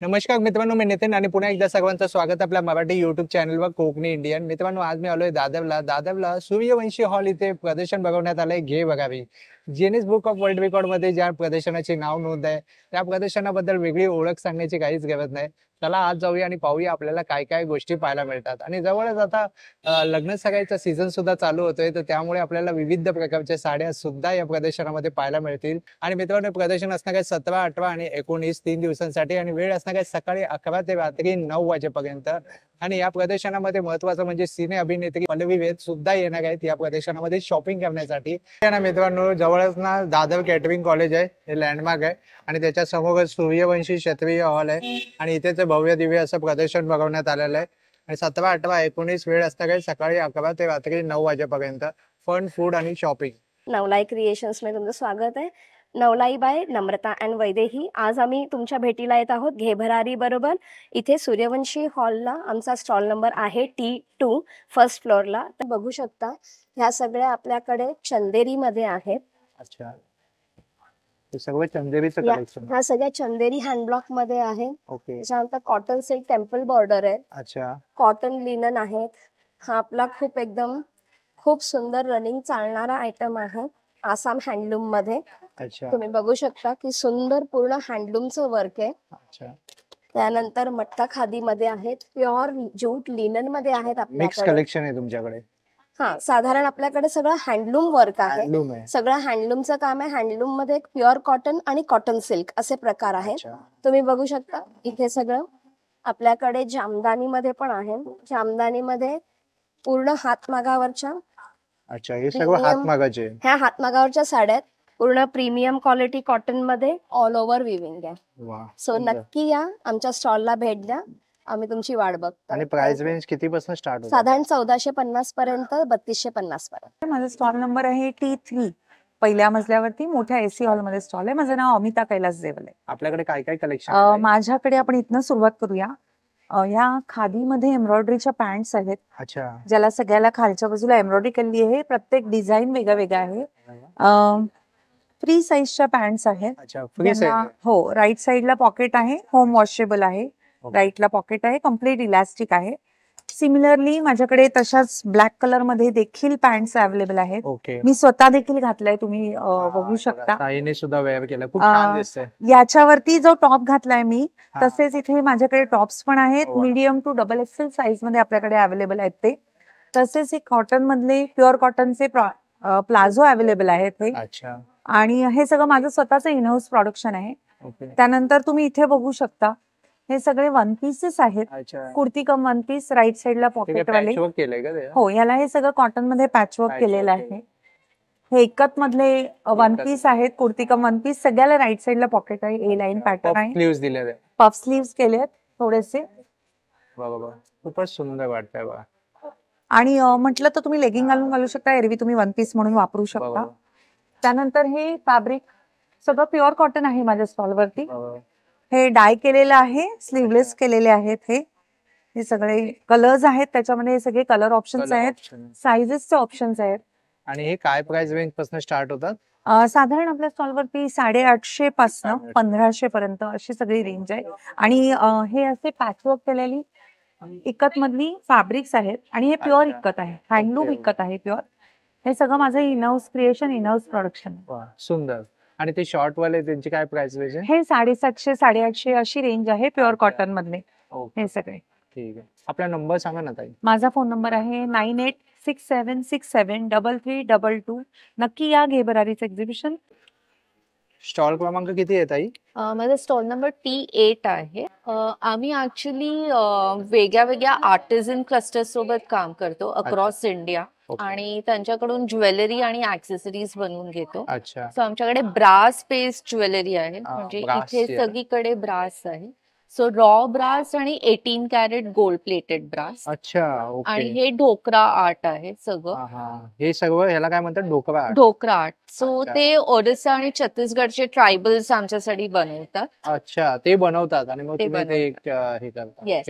नमस्कार मित्रांनो, मी नितीन आणि पुन्हा एकदा सर्वांचं स्वागत आपल्या मराठी युट्यूब चॅनलवर कोकणी इंडियन. मित्रांनो, आज मी आलोय दादरला सूर्यवंशी हॉल इथे प्रदर्शन बघवण्यात आलंय. घे बघावी. Guinness book of world record मध्ये ज्या प्रदर्शनाचे नाव नोंद आहे त्या प्रदर्शनाबद्दल वेगळी ओळख सांगण्याची काहीच गरज नाही. चला आज जाऊया आणि पाहूया आपल्याला काय काय गोष्टी पाहायला मिळतात. आणि जवळच आता लग्न सगाईचा सीझन सुद्धा चालू होतोय, तर त्यामुळे आपल्याला विविध प्रकारच्या साड्या सुद्धा या प्रदर्शनामध्ये पाहायला मिळतील. आणि मित्रांनो, प्रदर्शन असणार आहे 17, 18 आणि 19 तीन दिवसांसाठी आणि वेळ असणार आहे सकाळी 11 ते रात्री 9 वाजेपर्यंत. आणि या प्रदर्शनामध्ये महत्वाचं म्हणजे सिने अभिनेत्री पल्लवी वेद सुद्धा येणार आहेत या प्रदर्शनामध्ये शॉपिंग करण्यासाठी. ना मित्रांनो, जवळच ना दादर कॅटरिंग कॉलेज आहे, हे लँडमार्क आहे आणि त्याच्या समोर सूर्यवंशी क्षत्रिय हॉल आहे आणि इथे भव्य दिव्य असं प्रदर्शन बघवण्यात आलेलं आहे. आणि 17, 18, 19 वेळ असणार आहे सकाळी 11 ते रात्री 9 वाजेपर्यंत. फन, फूड आणि शॉपिंग. नवलाई क्रिएशन्स मध्ये तुमचं स्वागत आहे. नवलाई बाय नम्रता अँड वैदेही. आज आम्ही तुमच्या भेटीला येत आहोत घेभरारी बरोबर. इथे सूर्यवंशी हॉलला आमचा स्टॉल नंबर आहे T2 फर्स्ट फ्लोअरला. तर बघू शकता ह्या सगळ्या आपल्याकडे चंदेरी मध्ये आहेत. अच्छा, हे सगळं चंदेरीचं कलेक्शन. ह्या सगळ्या चंदेरी हँडब्लॉक मध्ये आहे. ओके. त्याच्यानंतर कॉटन सिल्क टेम्पल बॉर्डर आहे. अच्छा. कॉटन लिनन आहेत. हा आपला खूप सुंदर रनिंग चालणारा आयटम आहे आसाम हँडलूम मध्ये. अच्छा. तुम्ही बघू शकता की सुंदर पूर्ण हँडलूमचं वर्क आहे. अच्छा. त्यानंतर मटका खादी मध्ये आहेत. प्युअर ज्यूट लिनन मध्ये आहेत मिक्स आपल्याकडे. कलेक्शन आहे तुमच्याकडे. हा, साधारण आपल्याकडे सगळं हँडलूम वर्क आहे. हँडलूम आहे. सगळं हँडलूमचं काम आहे. हँडलूम मध्ये एक प्युअर कॉटन आणि कॉटन सिल्क असे प्रकार आहेत. अच्छा. तुम्ही बघू शकता इथे सगळं आपल्याकडे जामदानी मध्ये पण आहे. जामदानी मध्ये पूर्ण हातमागावरच्या. अच्छा, हे सगळं हातमागाचे. ह्या हातमागावरच्या साड्या आहेत. पूर्ण प्रीमियम क्वालिटी कॉटन मध्ये ऑल ओव्हर विविंग आहे. वा. सो नक्की या, आमच्या स्टॉलला भेट द्या. आम्ही तुमची वाट बघतो. आणि प्राइस रेंज किती पासून स्टार्ट होते? साधारण 1450 पर्यंत 3250 पर्यंत. माझा स्टॉल नंबर आहे T3. पहिल्या मजल्यावरती मोठ्या AC हॉल मध्ये स्टॉल आहे. माझं नाव अमिता कैलास देवल आहे. आपल्याकडे काय काय कलेक्शन? माझ्याकडे आपण इथनं सुरुवात करूया. ह्या खादीमध्ये एम्ब्रॉयडरीच्या पॅन्ट्स आहेत. अच्छा. ज्याला सगळ्याला खालच्या बाजूला एम्ब्रॉयडरी केली आहे. प्रत्येक डिझाईन वेगळा वेगळा आहे. फ्री साईजच्या पॅन्ट्स आहेत. अच्छा, फ्री साईज. हो, राईट साईडला पॉकेट आहे, होम वॉशेबल आहे. राईटला पॉकेट आहे, कम्प्लीट इलास्टिक आहे. सिमिलरली माझ्याकडे तशाच ब्लॅक कलर मध्ये देखील पॅन्ट्स अवेलेबल आहेत. ओके. मी स्वतः देखील घातलाय, तुम्ही बघू शकता. ताईने सुद्धा वेअर केलं, खूप छान दिसतंय. याच्यावरती जो टॉप घातलाय मी, तसेच इथे माझ्याकडे टॉप्स पण आहेत. वा. Medium to double XL size मध्ये आपल्याकडे अवेलेबल आहेत ते. तसेच एक कॉटन मधले प्युअर कॉटनचे प्लाझो अवेलेबल आहेत हे. अच्छा. आणि हे सगळं माझं स्वतःचं इनहाऊस प्रोडक्शन आहे. ओके. त्यानंतर तुम्ही इथे बघू शकता हे सगळे वन पीसेस आहेत. अच्छा. कुर्ती कम वन पीस, राईट साईडला पॉकेट वाले. पॅचवर्क केलंय का ते? हो, याला हे सगळं कॉटन मध्ये पॅचवर्क केलेलं आहे. हे एकत मधले वन पीस आहेत, कुर्ती कम वन पीस. सगळ्याला राईट साईडला पॉकेट आहे, ए लाईन पॅटर्न आहे. स्लीव्स दिले ते. पफ स्लीव्स केले आहेत थोडेसे. बरोबर, खूपच सुंदर वाटतंय बघा. आणि म्हटलं तर तुम्ही लेगिंग घालू शकता, एरवी तुम्ही वन पीस म्हणून वापरू शकता. त्यानंतर हे फॅब्रिक सगळं प्युअर कॉटन आहे माझ्या स्टॉलवरती. हे डाय केलेलं आहे, स्लीवलेस केलेले आहेत. हे सगळे कलर्स आहेत, त्याच्यामध्ये हे सगळे कलर ऑप्शन्स आहेत, साइजेसचे ऑप्शन्स आहेत. आणि हे काय प्राइस रेंज पासून स्टार्ट होतात? साधारण आपल्या स्टॉलवरती 850 पासून 1500 पर्यंत अशी सगळी रेंज आहे. आणि हे असे पॅचवर्क केलेली इकत मधली फॅब्रिक्स आहेत आणि हे प्युअर इकत आहे, हँडलूम इकत आहे प्युअर. हे सगळं माझं इनहाऊस क्रिएशन, इनहाऊस प्रोडक्शन. सुंदर. आणि ते शॉर्ट वाले त्यांची काय प्राइस रेंज आहे? हे 750, 850 अशी रेंज आहे प्युअर कॉटन मधले हे सगळे. ठीक आहे. आपला नंबर सांगा ना ताई. माझा फोन नंबर आहे 9867673322. नक्की या घेभरारीचं एक्झिबिशन. स्टॉल क्रमांक किती आहे ताई? माझा स्टॉल नंबर T8 आहे. आम्ही ऍक्च्युली वेगळ्या वेगळ्या आर्टिझन क्लस्टर सोबत काम करतो अक्रॉस इंडिया आणि त्यांच्याकडून ज्वेलरी आणि ऍक्सेसरीज बनवून घेतो. अच्छा. सो आमच्याकडे ब्रास बेस्ड ज्वेलरी आहे, म्हणजे इथे सगळीकडे ब्रास आहे. सो रॉ ब्रास आणि 18 कॅरेट गोल्ड प्लेटेड ब्रास. अच्छा. आणि हे ढोकरा आर्ट आहे सगळं. हे सगळं ह्याला काय म्हणतात? ढोकरा आर्ट. सो ते ओडिसा आणि छत्तीसगडचे ट्रायबल्स आमच्यासाठी बनवतात. अच्छा, ते बनवतात आणि मग तुम्ही ते हे करता. येस.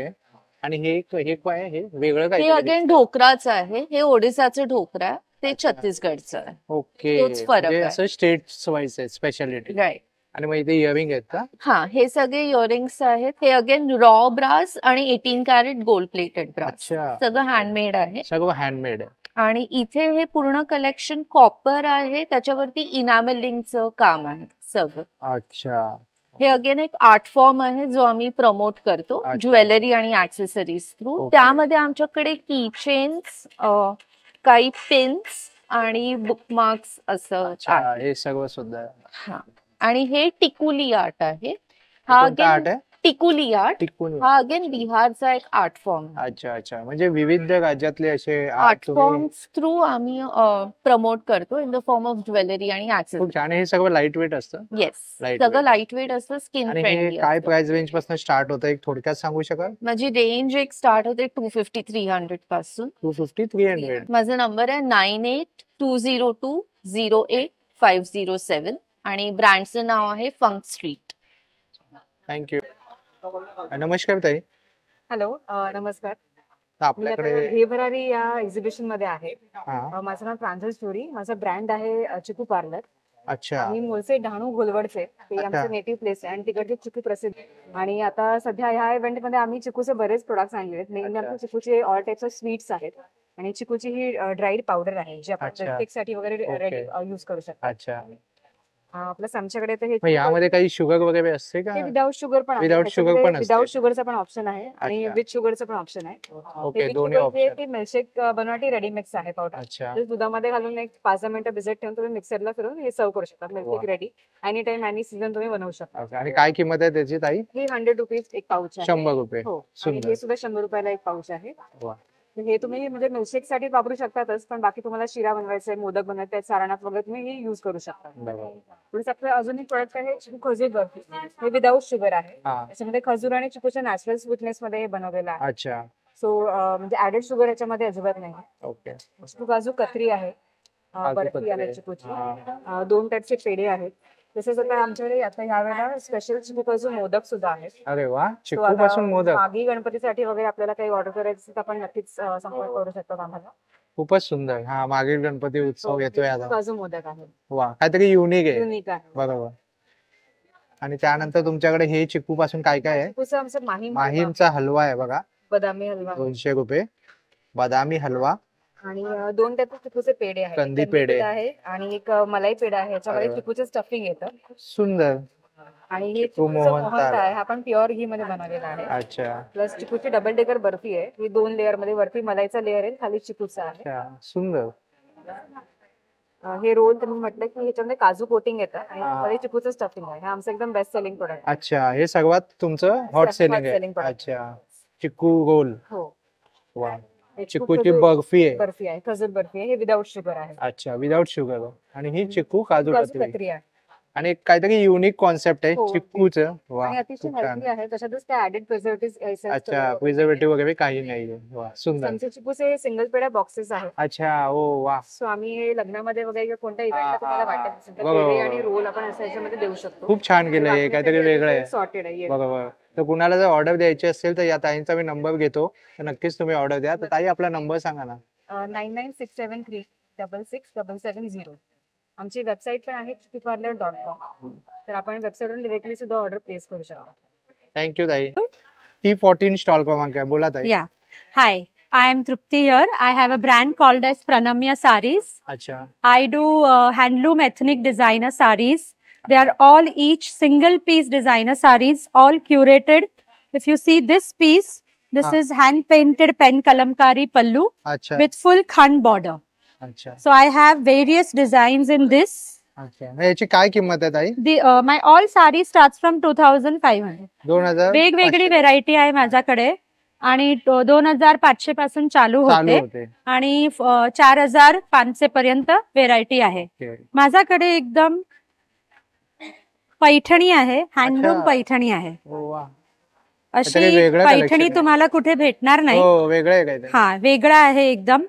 आणि हे काय आहे? हे वेगळं काय? हे अगेन ढोकराच आहे. हे ओडिसाचं ढोकरा आहे, ते छत्तीसगडचं आहे. ओके. तोच फरक आहे. असं स्टेट्स वाईज आहे स्पेशालिटी. राईट. आणि मग इथे इयरिंग आहेत का? हा, हे सगळे इयरिंग्स आहेत. हे अगेन रॉ ब्रास आणि 18 कॅरेट गोल्ड प्लेटेड ब्रास, अच्छा, सगळं हँडमेड आहे. सगळं हँडमेड आहे. आणि इथे हे पूर्ण कलेक्शन कॉपर आहे, त्याच्यावरती इनामेलिंगचं काम आहे सगळं. अच्छा, हे अगेन एक आर्ट फॉर्म आहे जो आम्ही प्रमोट करतो अच्छा. ज्वेलरी आणि ऍक्सेसरीज थ्रू. ओके. त्यामध्ये आमच्याकडे की चेन्स, काही पिन्स आणि बुकमार्क्स असं अच्छा, आहे. हे सगळं सुद्धा आहे. हा, आणि हे टिकुली आर्ट आहे. हा कोणतं आर्ट अगेन आहे? टिकुली आर्ट, टिकून. हा अगेन बिहारचा एक आर्ट फॉर्म. अच्छा अच्छा, म्हणजे विविध राज्यातले असे आर्ट आर्ट तुम्ही. फॉर्म्स थ्रू आम्ही प्रमोट करतो in the form of jewellery आणि खूप ऍक्सेसरीज. छान. हे सगळं लाईट वेट असतं. Yes, Lightweight. सगळं लाईट वेट असतं, स्किन आणि हे फ्रेंडली काय असतं. प्राइस रेंज पासून स्टार्ट होतं, एक थोडक्यात सांगू शकाल? माझी रेंज एक स्टार्ट होते 250-300 पासून. 250-300. माझा नंबर आहे 9820208507 आणि ब्रँडचं नाव आहे फंक स्ट्रीट. थँक्यू. नमस्कार ताई. हॅलो, नमस्कार. तर मी आता आपल्याकडे घे भरारी या एक्झिबिशन मध्ये आहे. हा, माझं नाव प्रांजल स्टोरी. माझा ब्रँड आहे चिकू पार्लर. अच्छा मी मूळचे डहाणू गोलवडचे, ते अच्छा. आमचं नेटिव्ह प्लेस आहे आणि तिकडचे चिकू प्रसिद्ध आहे. आणि आता सध्या ह्या इव्हेंट मध्ये आम्ही चिकूचे बरेच प्रोडक्ट्स आणले आहेत. मेनली आमच्या चिकूचे ऑल टाइप्स ऑफ स्वीट्स आहेत आणि चिकूची ही ड्राईड पावडर आहे जी आपण अच्छा. केक साठी वगैरे रेडी ओके. यूज करू शकतो. अच्छा. प्लस आमच्याकडे तर हे मग यामध्ये काही शुगर वगैरे असते का? विदाउट शुगर पण Without sugar पण असते. विदाउट शुगरचा पण ऑप्शन आहे आणि अच्छा. विथ शुगरचं पण ऑप्शन आहे. ओके, दोन्ही ऑप्शन. ते मिल्कशेक बनवण्यासाठी रेडी मिक्स आहे पावडर. अच्छा, जर दुधामध्ये घालून एक 5-10 मिनिटं भिजत ठेवून तुम्ही मिक्सरला फिरून हे सर्व करू शकता. Milkshake ready any time any season तुम्ही बनवू शकता. ओके. आणि काय किंमत आहे त्याची ताई? हे 100 रुपीज एक पाऊच आहे. 100 रुपये. हो, आणि सुंदर. हे सुद्धा 100 रुपयाला एक पाऊच आहे. वा. तर हे तुम्ही म्हणजे मिल्कशेक साठी वापरू शकतातच, पण बाकी तुम्हाला शिरा बनवायचा आहे, मोदक बनवायचे आहेत, सारणात वगैरे तुम्ही हे युज करू शकता. बरोबर. प्लस आपलं अजून एक प्रोडक्ट आहे चिकू खजूर बर्फी. हे विदाउट शुगर आहे. हा, त्याच्यामध्ये खजूर आणि चिकूच्या नॅचरल स्वीटनेस मध्ये हे बनवलेलं आहे. अच्छा. सो म्हणजे ऍडेड शुगर याच्यामध्ये अजिबात नाही. ओके. चिकू काजू कतरी आहे, काजू बर्फी कतरी आहे आहे. चिकूची. हा. 2 टाईपचे पेढे आहेत. तसेच आता आमच्याकडे आता यावेळेला स्पेशल चिकू काजू मोदक सुद्धा आहेत. अरे वा, So चिकू आता पासून मोदक. मागी गणपतीसाठी वगैरे आपल्याला काही ऑर्डर करायचं असेल तर आपण नक्कीच संपर्क करू शकतो आम्हाला. खूपच सुंदर. हा, मागील गणपती उत्सव येतोय चिकू आता. काजू मोदक आहे, वा, काहीतरी युनिक आहे. युनिक आहे. बरोबर. आणि त्यानंतर तुमच्याकडे हे चिकू पासून काय काय आहे? चिकूचं आमचं माहीम माहीमचा हलवा आहे बघा, बदामी हलवा 200 रुपये. बदामी हलवा. आणि 2 टाईप चिकूचे पेढे आहेत. कंदी कंदी पेढे. पेढा आहे आणि एक मलाई पेढा आहे. याच्यामध्ये अरे वा. चिकूचं स्टफिंग येतं. सुंदर. आणि हे चिकू चिकूचं मोहन मोहन तार. आहे, हा पण प्युअर घी मध्ये बनवलेला आहे. अच्छा प्लस चिकूची डबल डेकर बर्फी आहे. ही 2 लेअर मध्ये, वरती मलाईचा लेअर आहे, खाली चिकूचा आहे. अच्छा, सुंदर. हे रोल तुम्ही म्हटलं की ह्याच्यामध्ये काजू कोटिंग येतं आणि हा. मध्ये चिकूचं स्टफिंग आहे. हे आमचं एकदम बेस्ट सेलिंग प्रोडक्ट आहे. अच्छा, हे सर्वात तुमचं हॉट सेलिंग आहे. selling product. अच्छा, चिकू रोल. हो, वा, हे चिकू चिकूची खजूर बर्फी आहे. बर्फी आहे, खजूर बर्फी आहे. हे विदाउट शुगर आहे. अच्छा, विदाउट शुगर. आणि ही चिकू काजू काजू कतरी. कतरी आहे आणि एक काहीतरी युनिक कॉन्सेप्ट आहे हो. चिकूचं. वा, आणि अतिशय खूप छान. हेल्थी आहे. त्याच्यातच ते ऍडेड प्रिझर्वेटिव्ह अच्छा, प्रिझर्वेटिव्ह वगैरे काही नाहीये. वा, सुंदर. आमचे चिकूचे सिंगल पेढा बॉक्सेस आहेत. अच्छा, ओ वा. सो आम्ही हे लग्नामध्ये वगैरे किंवा कोणत्या इव्हेंटला तुम्हाला वाटत असेल तर बरोबर. पेढे आणि रोल आपण असं याच्यामध्ये देऊ शकतो. खूप छान केलंय हे, काहीतरी वेगळं आहे. सॉर्टेड आहे. yes. बरोबर. तर कुणाला जर ऑर्डर द्यायची असेल तर या ताईंचा मी नंबर घेतो, तर नक्कीच तुम्ही ऑर्डर द्या. तर ताई आपला नंबर सांगा ना. 9967367770. आमची वेबसाईट पण आहे chikiparlour.com. तर आपण वेबसाईटवरून डिरेक्टली सुद्धा ऑर्डर प्लेस करू शकतो. थँक्यू ताई. T14 स्टॉल क्रमांक आहे, बोला ताई. Yeah. Hi, I am Trupti here. I have a brand called as Pranamya Sarees. अच्छा, I do handloom ethnic designer sarees. They are all each single piece designer sarees, all curated. If you see this piece, this is hand painted pen kalamkari pallu अच्छा, with full khand border. अच्छा, So I have various designs in this. अच्छा. मग याची काय किंमत आहे ताई? The my all saree starts from 2,500. 2000 वेगवेगळी व्हेरायटी आहे माझ्याकडे आणि 2,500 पासून चालू चालू होते होते. आणि 4,500 पर्यंत व्हेरायटी आहे. ओके. माझ्याकडे एकदम पैठणी आहे, हँडलूम अच्छा. पैठणी आहे. ओ वा. अशी काहीतरी वेगळं collection पैठणी आहे. तुम्हाला कुठे भेटणार नाही. हो, वेगळं आहे काहीतरी. हा, वेगळा आहे एकदम.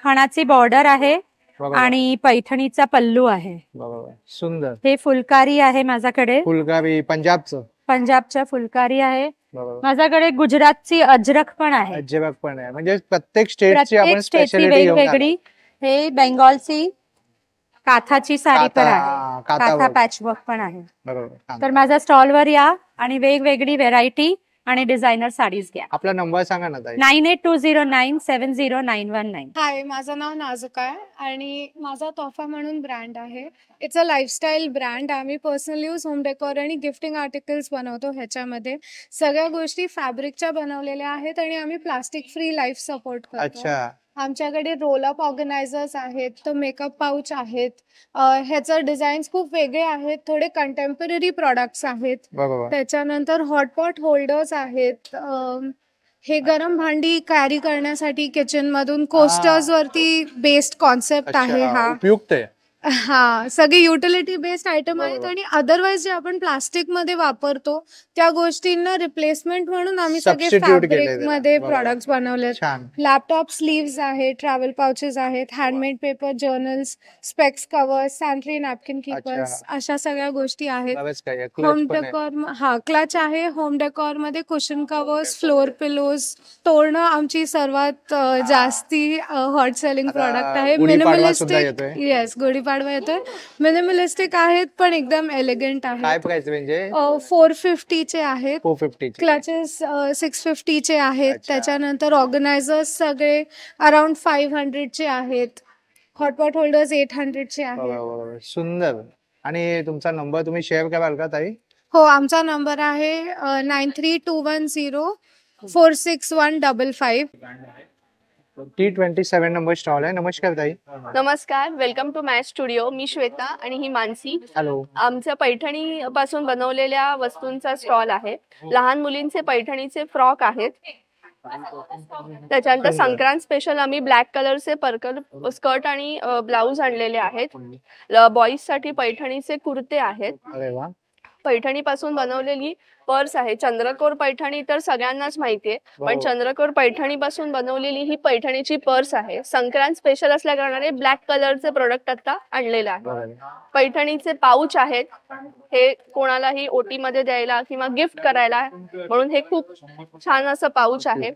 खणाची बॉर्डर आहे बरोबर, आणि पैठणीचा पल्लू आहे. बरोबर. सुंदर. हे फुलकारी आहे माझ्याकडे, फुलकारी पंजाबचं. पंजाबच्या फुलकारी आहे. बरोबर. माझ्याकडे गुजरातची अजरक पण आहे. अजिबात पण आहे, म्हणजे प्रत्येक स्टेटची आपण प्रत्येक स्टेटची स्पेशालिटी घेऊन आलो. वेगवेगळी. हे बेंगॉलची काथाची साडी पण आहे, काथा काथा पॅचवर्क पण आहे. बरोबर. तर माझ्या स्टॉलवर या आणि वेगवेगळी व्हेरायटी आणि डिझायनर साडीज घ्या. आपला नंबर सांगा ना ताई. 9820970919. हाय, माझं नाव नाजुका आहे आणि माझा तोफा म्हणून ब्रँड आहे. It's a lifestyle brand. आम्ही पर्सनल यूज, होम डेकोर आणि गिफ्टिंग आर्टिकल्स बनवतो. ह्याच्यामध्ये सगळ्या गोष्टी फॅब्रिकच्या बनवलेल्या आहेत आणि आम्ही प्लास्टिक फ्री लाईफ सपोर्ट करतो. अच्छा. आमच्याकडे रोल अप ऑर्गनायझर्स आहेत, तो मेकअप पाऊच आहेत. ह्याचं डिझाईन्स खूप वेगळे आहेत, थोडे कंटेम्पररी प्रॉडक्ट्स आहेत. बरोबर. त्याच्यानंतर हॉटपॉट होल्डर्स आहेत. हे गरम भांडी कॅरी करण्यासाठी किचन मधून कोस्टर्स वरती बेस्ड कॉन्सेप्ट आहे हा. उपयुक्त आहे. हा, सगळे युटिलिटी बेस्ड आयटम आहेत बरोबर. आणि अदरवाइज जे आपण प्लास्टिक मध्ये वापरतो त्या गोष्टींना रिप्लेसमेंट म्हणून आम्ही सगळे Substitute केलंय फॅब्रिक त्याला. मध्ये बरोबर. प्रॉडक्ट्स बनवलेत. छान. लॅपटॉप स्लीव्स आहेत, ट्रॅव्हल पाउचेस आहेत, handmade paper journals, specs covers, sanitary napkin keepers, अशा सगळ्या गोष्टी आहेत. बरंच काही आहे. होम Clutch पण आहे. डेकोर, हा क्लच आहे. होम डेकोर मध्ये कुशन कव्हर्स, फ्लोर पिलोज, तोरणं आमची सर्वात जास्ती हॉट सेलिंग आता प्रॉडक्ट आहे. गुढीपाडवा सुद्धा मिनिमलिस्टिक, येतोय. येस, गुढीपाडवा येतोय. मिनिमलिस्टिक आहेत पण एकदम एलिगंट काय आहेत. प्राइस म्हणजे 450 चे आहेत. 450 क्लचेस 650 चे आहेत. अच्छा. त्याच्यानंतर ऑर्गनायझर्स सगळे अराउंड 500 चे आहेत. हॉटपॉट होल्डर्स 800 चे आहेत. बरोबर. सुंदर. आणि तुमचा नंबर तुम्ही शेअर कराल का ताई? हो, आमचा नंबर आहे 9321046155. T27 नंबर स्टॉल आहे. नमस्कार ताई. नमस्कार, वेलकम टू माय स्टुडिओ. मी श्वेता आणि ही मानसी. हॅलो. आमच्या पैठणी पासून बनवलेल्या वस्तूंचा स्टॉल आहे. लहान मुलींचे पैठणीचे फ्रॉक आहेत. त्याच्यानंतर संक्रांत स्पेशल आम्ही ब्लॅक कलरचे पर्कल स्कर्ट आणि ब्लाउज आणलेले आहेत. बॉईज साठी पैठणीचे कुर्ते आहेत. अरे वा. पैठणी पासून बनवलेली पर्स आहे. चंद्रकोर पैठणी तर सगळ्यांनाच माहितीये, पण बरोबर. चंद्रकोर पैठणी पासून बनवलेली ही पैठणीची पर्स आहे. संक्रांत स्पेशल असल्या कारणाने ब्लॅक कलरचे प्रोडक्ट आता आणलेलं आहे. बरोबर. पैठणीचे पाऊच आहेत. हे कोणालाही ओटी मध्ये द्यायला किंवा गिफ्ट करायला, म्हणून हे खूप छान असं पाऊच आहे.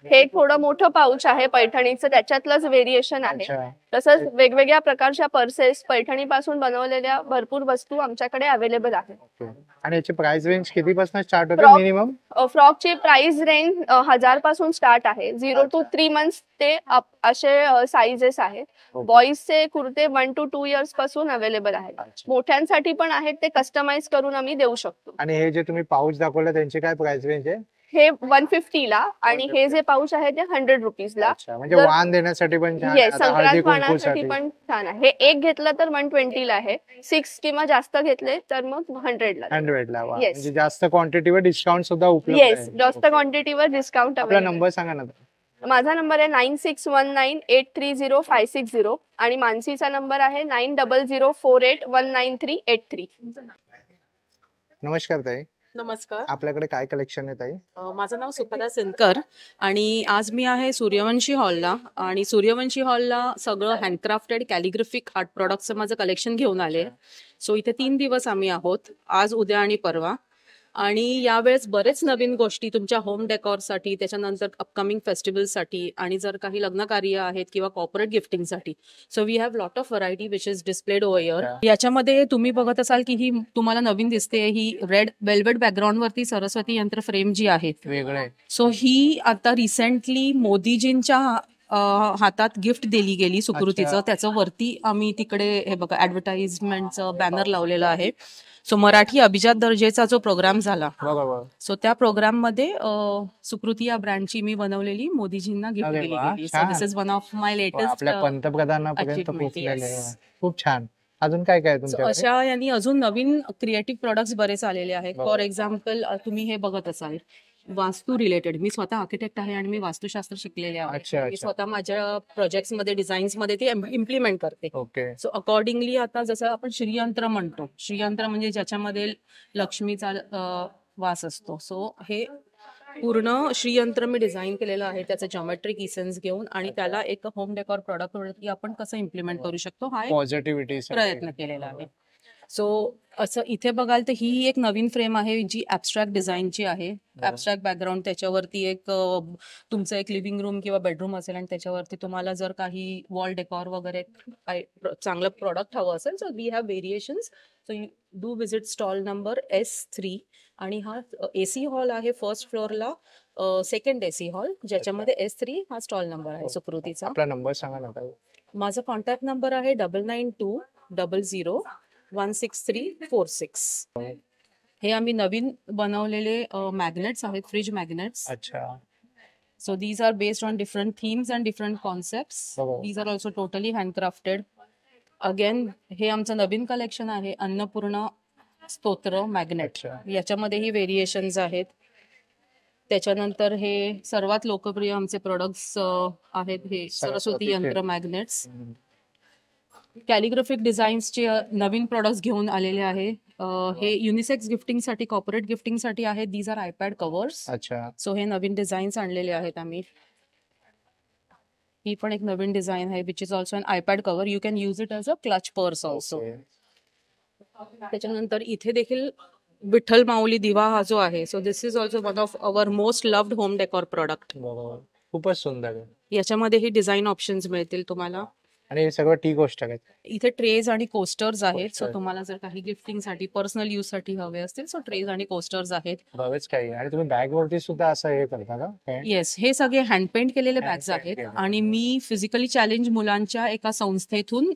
हे थोडं मोठं पाऊच आहे पैठणीचं, त्याच्यातलंच व्हेरिएशन आहे. अच्छा. तसंच वेगवेगळ्या प्रकारच्या पर्सेस, पैठणी पासून बनवलेल्या भरपूर वस्तू आमच्याकडे अवेलेबल आहेत. ओके. आणि याची प्राइस रेंज कितीपासून स्टार्ट होते Frock- मिनिमम? फ्रॉकची प्राइस रेंज 1000 पासून स्टार्ट आहे. 0 to 3 months ते असे साइजेस आहेत. ओके. बॉईजचे कुर्ते 1 to 2 years पासून अवेलेबल आहेत. अच्छा. मोठ्यांसाठी पण आहेत, ते कस्टमाइज करून आम्ही देऊ शकतो. आणि हे जे तुम्ही पाऊच दाखवलं त्यांची काय प्राइस रेंज आहे? हे 150 ला आणि हे जे पाऊच आहे ते 100 रुपीज ला. अच्छा. म्हणजे जर- वाण देण्यासाठी पण छान. येस, आता हळदी संक्रांत वाणासाठी कुंकूसाठी. पण छान आहे. हे एक घेतलं तर 120 ला आहे. 6 किंवा जास्त घेतले तर मग 100 ला. 100 ला. वा. Yes. म्हणजे जास्त क्वांटिटीवर डिस्काउंट सुद्धा उपलब्ध येस, आहे. जास्त ओके. क्वांटिटीवर डिस्काउंट आपला अवेलेबल. नंबर सांगा ना. माझा नंबर आहे 9619830560 आणि मानसीचा नंबर आहे 9004819383. नमस्कार ताई. नमस्कार. आपल्याकडे काय कलेक्शन आहे ताई? माझं नाव सुखदा सिनकर आणि आज मी आहे सूर्यवंशी हॉलला आणि सूर्यवंशी हॉलला सगळं हँडक्राफ्टेड कॅलिग्राफिक आर्ट प्रोडक्टचं माझं कलेक्शन घेऊन आले. सो इथे 3 दिवस आम्ही आहोत, आज, उद्या आणि परवा. आणि यावेळेस बरेच नवीन गोष्टी तुमच्या होम डेकॉरसाठी, त्याच्यानंतर अपकमिंग फेस्टिवलसाठी आणि जर काही लग्न कार्य आहेत किंवा कॉर्पोरेट गिफ्टिंगसाठी. So we have lot of variety which is displayed over here. याच्यामध्ये तुम्ही बघत असाल की ही तुम्हाला नवीन दिसते, ही रेड वेल्वेट बॅकग्राऊंडवरती सरस्वती यंत्र फ्रेम जी आहे. वेगळे. सो ही आता रिसेंटली मोदीजींच्या हातात गिफ्ट दिली गेली सुकृतीचं. अच्छा. त्याचं वरती आम्ही तिकडे हे बघा ऍडव्हर्टाइजमेंटचं बॅनर लावलेलं आहे. सो मराठी अभिजात दर्जेचा जो प्रोग्राम झाला, बरोबर. सो त्या प्रोग्राम मध्ये सुकृती या ब्रँडची मी बनवलेली मोदीजींना गिफ्ट अरे दिली वा, गेली. सो छान. दिस इज वन ऑफ माय आपल्या लेटेस्ट. पंतप्रधानांपर्यंत achievement, पोहोचलेले आहे. yes. खूप छान. अजून काय काय आहे तुमच्याकडे? अशा यांनी अजून नवीन क्रिएटिव्ह प्रोडक्ट्स बरेच आलेले आहेत. बरोबर. फॉर एक्झाम्पल तुम्ही हे बघत असाल, वास्तू रिलेटेड. मी स्वतः आर्किटेक्ट आहे आणि मी वास्तुशास्त्र शिकलेले आहे. अच्छा, मी अच्छा. स्वतः माझ्या प्रोजेक्ट्स मध्ये, डिझाईन्स मध्ये ते इम्प्लिमेंट करते. ओके. सो अकॉर्डिंगली आता जसं आपण श्रीयंत्र म्हणतो, श्रीयंत्र म्हणजे ज्याच्यामध्ये लक्ष्मीचा वास असतो. सो हे पूर्ण श्रीयंत्र मी डिझाईन केलेलं आहे, त्याचं जॉमेट्रिक इसेन्स घेऊन, आणि त्याला एक होम डेकॉर प्रोडक्ट वरती आपण कसं इम्प्लिमेंट करू शकतो हा एक पॉझिटिव्हिटी प्रयत्न केलेला आहे. सो असं इथे बघाल तर ही एक नवीन फ्रेम आहे जी ऍबस्ट्रॅक्ट डिझाईनची आहे. ऍबस्ट्रॅक्ट बॅकग्राऊंड, त्याच्यावरती एक तुमचं एक लिव्हिंग रूम किंवा बेडरूम असेल आणि त्याच्यावरती तुम्हाला जर काही वॉल डेकॉर वगैरे चांगलं प्रोडक्ट हवं असेल, so we have variations. So you do visit stall number S3. आणि हा AC हॉल आहे फर्स्ट फ्लोअरला, सेकंड AC हॉल, ज्याच्यामध्ये S3 हा स्टॉल नंबर आहे सुकृतीचा. आपला नंबर सांगा ना ताई. माझा कॉन्टॅक्ट नंबर आहे 9920016346. हे आम्ही नवीन बनवलेले मॅग्नेट्स आहेत, फ्रीज मॅग्नेट्स. अच्छा. So these are based on different themes and different concepts. These are also totally handcrafted. Again हे आमचं नवीन कलेक्शन आहे, अन्नपूर्णा स्तोत्र मॅग्नेट. याच्यामध्येही व्हेरिएशन्स आहेत. त्याच्यानंतर हे सर्वात लोकप्रिय आमचे प्रोडक्ट्स आहेत, हे सरस्वती यंत्र मॅग्नेट्स. कॅलिग्राफिक डिझाईन्सचे नवीन प्रोडक्ट्स घेऊन आलेले आहे. हे युनिसेक्स गिफ्टिंगसाठी, कॉर्पोरेट गिफ्टिंगसाठी आहेत. These are iPad covers. अच्छा. सो हे नवीन डिझाईन्स आणलेले आहेत आम्ही. ही पण एक नवीन डिझाईन आहे which is also an iPad cover. You can use it as a clutch purse also. त्याच्यानंतर इथे देखील विठ्ठल माऊली दिवा हा जो आहे, so this is also one of our most loved home decor product. खूपच सुंदर आहे. याच्यामध्येही डिझाईन ऑप्शन्स मिळतील तुम्हाला. आणि हे सगळं टी गोष्ट आहे. इथे ट्रेज आणि कोस्टर्स आहेत. सो तुम्हाला जर काही गिफ्टिंगसाठी, पर्सनल यूज साठी हवे असतील, सो ट्रेज आणि कोस्टर्स आहेत. बरेच काही. आणि तुम्ही बॅग वरती सुद्धा असं हे करता का? येस, हे सगळे हँडपेंट केलेले बॅग्स आहेत. आणि मी फिजिकली चॅलेंज मुलांच्या एका संस्थेतून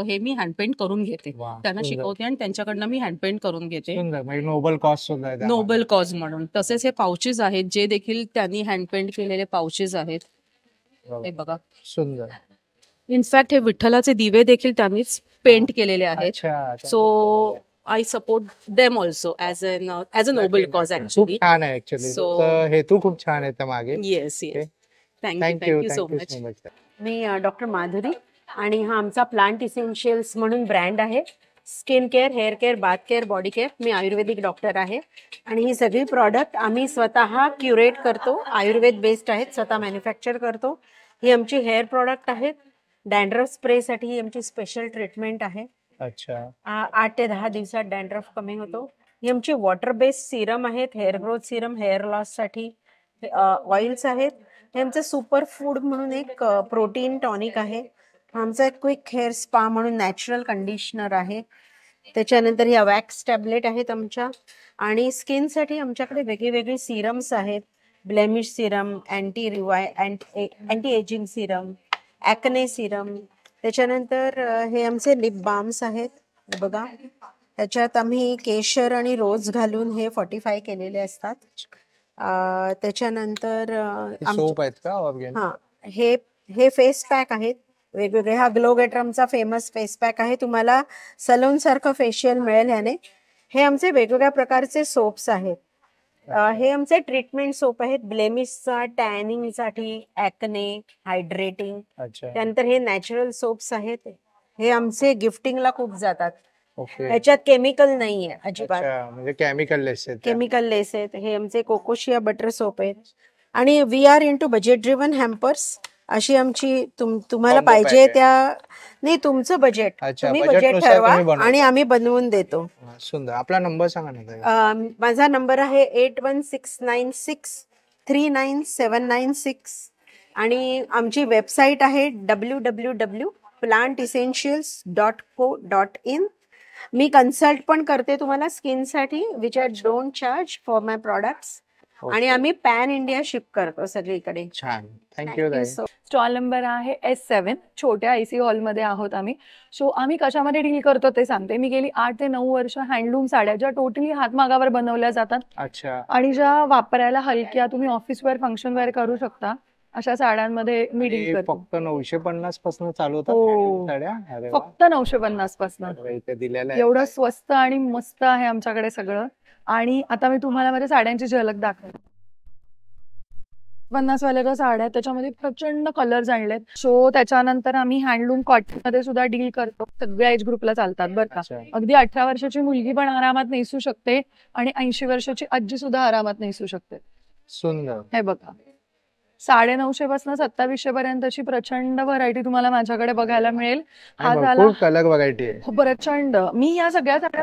हे मी हँडपेंट करून घेते. त्यांना शिकवते आणि त्यांच्याकडनं मी हँडपेंट करून घेते. नोबल कॉज सुद्धा, नोबल कॉज म्हणून. तसेच हे पाउचेस आहेत, जे देखील त्यांनी हँडपेंट केलेले पाउचेस आहेत. हे बघा, सुंदर. इनफॅक्ट हे विठ्ठलाचे दिवे देखील त्यांनीच पेंट केलेले आहेत. So I support them also as a noble cause. Actually छान आहे. ऍक्च्युली हेतू खूप छान आहे त्या मागे. Yes yes. Thank you so much. मी डॉक्टर माधुरी आणि हा आमचा प्लांट इसेन्शियल्स म्हणून ब्रँड आहे. Skin care, hair care, bath care, body care. मी आयुर्वेदिक डॉक्टर आहे आणि ही सगळी प्रॉडक्ट आम्ही स्वतः क्युरेट करतो. आयुर्वेद बेस्ड आहेत, स्वतः मॅन्युफॅक्चर करतो. ही आमची हेअर प्रॉडक्ट आहेत. डॅन्ड्रफ स्प्रेसाठी ही आमची स्पेशल ट्रीटमेंट आहे. अच्छा. 8 ते 10 दिवसात डॅन्ड्रफ कमी होतो. ही आमची वॉटर बेस्ड सिरम आहेत, hair growth Serum, hair loss साठी. ऑइल्स आहेत. हे आमचं सुपर फूड म्हणून एक प्रोटीन टॉनिक आहे. आमचा एक क्विक हेअर स्पा म्हणून नॅचरल कंडिशनर आहे. त्याच्यानंतर ह्या वॅक्स टॅबलेट आहेत आमच्या. आणि स्किनसाठी आमच्याकडे वेगळी सिरम्स आहेत. Blemish Serum, anti ageing Serum, acne Serum. त्याच्यानंतर हे आमचे लिप बाम्स आहेत. बघा, त्याच्यात आम्ही केशर आणि रोज घालून हे 45 केलेले असतात. त्याच्यानंतर सोप आहेत का? हा, हे फेस पॅक आहेत वेगवेगळे. हा ग्लो गेटरमचा फेमस फेस पॅक आहे. तुम्हाला सलून सारखं फेशियल मिळेल ह्याने. हे आमचे वेगवेगळ्या प्रकारचे सोप्स आहेत. हे आमचे ट्रीटमेंट सोप आहेत. ब्लेमिशचा, टॅनिंगसाठी, ॲक्ने, हायड्रेटिंग. त्यानंतर हे नॅचरल सोप्स आहेत. हे आमचे गिफ्टिंगला खूप जातात. ह्याच्यात केमिकल नाहीये अजिबात, म्हणजे केमिकल लेस आहेत. हे आमचे कोकोशिया बटर सोप आहेत. आणि we are into budget driven hampers. अशी आमची तुम्हाला पाहिजे त्या, नाही तुमचं बजेट, तुम्ही बजेट ठरवा आणि आम्ही बनवून देतो. सुंदर. आपला नंबर सांगा ना. माझा नंबर आहे 8169639796 आणि आमची वेबसाईट आहे www.plantessentials.co.in. मी कन्सल्ट पण करते तुम्हाला स्किनसाठी, which I don't charge for my products. आणि आम्ही पॅन इंडिया शिप करतो सगळीकडे. छान, थँक्यू. स्टॉल नंबर आहे S7. छोट्या IC हॉलमध्ये आहोत आम्ही. सो आम्ही कशामध्ये डील करतो ते सांगते. मी गेली 8 ते 9 वर्ष हँडलूम साड्या, ज्या टोटली हातमागावर बनवल्या जातात. अच्छा. आणि ज्या वापरायला हलक्या, तुम्ही ऑफिस वेअर, फंक्शन वेअर करू शकता, अशा साड्यांमध्ये मी डील करतो. फक्त 950 पासून चालू होतात साड्या. फक्त 950 पासून. एवढं स्वस्त आणि मस्त आहे आमच्याकडे सगळं. आणि आता मी तुम्हाला माझ्या साड्यांची झलक दाखवते. 50 वाल्याच्या साड्या, त्याच्यामध्ये प्रचंड कलर्स आणलेत. सो त्याच्यानंतर आम्ही हँडलूम कॉटन मध्ये सुद्धा डील करतो. सगळ्या एज ग्रुपला चालतात बरं का. अगदी 18 वर्षाची मुलगी पण आरामात नेसू शकते आणि 80 वर्षाची आजी सुद्धा आरामात नेसू शकते. सुंदर. हे बघा, 950 पासून 2700 पर्यंतची प्रचंड व्हरायटी तुम्हाला माझ्याकडे बघायला मिळेल. हा आणि झाला भरपूर कलर व्हरायटी आहे. प्रचंड. मी या सगळ्या साड्या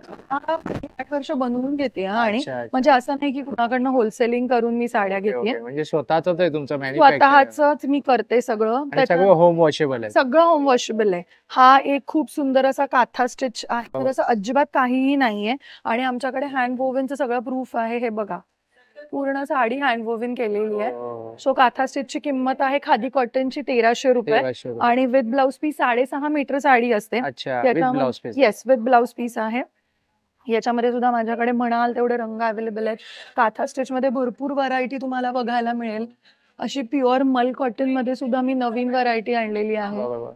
8 वर्ष बनवून घेते आणि अच्छा, अच्छा. म्हणजे असं नाही की कुणाकडनं होलसेलिंग करून मी साड्या ओके, घेते. ओके. म्हणजे स्वतःच आहे तुमचं मॅन्युफॅक्चर स्वतःच मी करते सगळं. आणि त्याच्या सगळं होम वॉशेबल आहे. सगळं होम वॉशेबल आहे. हा एक खूप सुंदर असा काथा स्टिच आहे. तर असं अजिबात काहीही नाहीये आणि आमच्याकडे हँड वोव्हनचं सगळं प्रूफ आहे. हे बघा, पूर्ण साडी हँड वोव्हन केलेली आहे. हो. सो काथा स्टिचची किंमत आहे खादी कॉटनची 1300 रुपये 1300 रुपये. आणि with blouse piece 6.5 metre sari असते. अच्छा, with blouse piece. Yes, with blouse piece आहे. याच्यामध्ये सुद्धा माझ्याकडे म्हणाल तेवढे रंग अवेलेबल आहेत. काथा स्टिच मध्ये भरपूर व्हरायटी तुम्हाला बघायला मिळेल. अशी प्युअर मल कॉटन मध्ये सुद्धा मी नवीन व्हरायटी आणलेली आहे. बरोबर.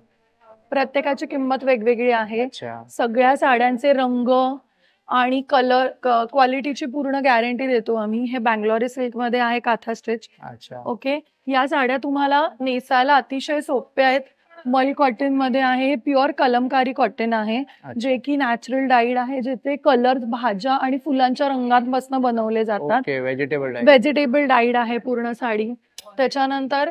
प्रत्येकाची किंमत वेगवेगळी आहे. अच्छा. सगळ्या साड्यांचे रंग आणि कलर क्वालिटीची पूर्ण गॅरंटी देतो आम्ही. हे बँगलोरी सिल्क मध्ये आहे काथा स्टिच. अच्छा. ओके. या साड्या तुम्हाला नेसायला अतिशय सोप्या आहेत. मल कॉटन मध्ये आहे. प्युअर कलमकारी कॉटन आहे, जे की नॅचरल डाईड आहे, जिथे कलर भाज्या आणि फुलांच्या रंगांपासून बनवले जातात. ओके, व्हेजिटेबल डाय. व्हेजिटेबल डाईड आहे पूर्ण साडी. त्याच्यानंतर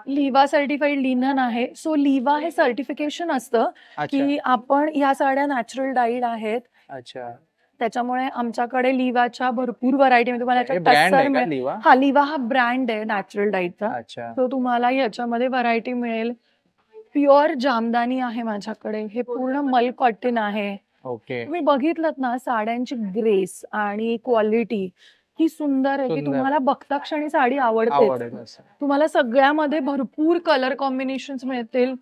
लिवा सर्टिफाईड लिनन आहे. सो लिवा हे सर्टिफिकेशन असतं की आपण या साड्या नॅचरल डाईड आहेत. अच्छा. त्याच्यामुळे आमच्याकडे लिवाच्या भरपूर व्हरायटी तुम्हाला हे ब्रँड आहे का लिवा? हा लिवा हा ब्रँड आहे नॅचरल डाईडचा. अच्छा. तो तुम्हाला याच्यामध्ये व्हरायटी मिळेल. प्युअर जामदानी आहे माझ्याकडे. हे पूर्ण मल कॉटन आहे. ओके. तुम्ही बघितलं ना साड्यांची ग्रेस आणि क्वालिटी ही सुंदर आहे की सुंदर. तुम्हाला बघता क्षणी साडी आवडते. आवडेल असं. तुम्हाला सगळ्यामध्ये भरपूर कलर कॉम्बिनेशन्स मिळतील.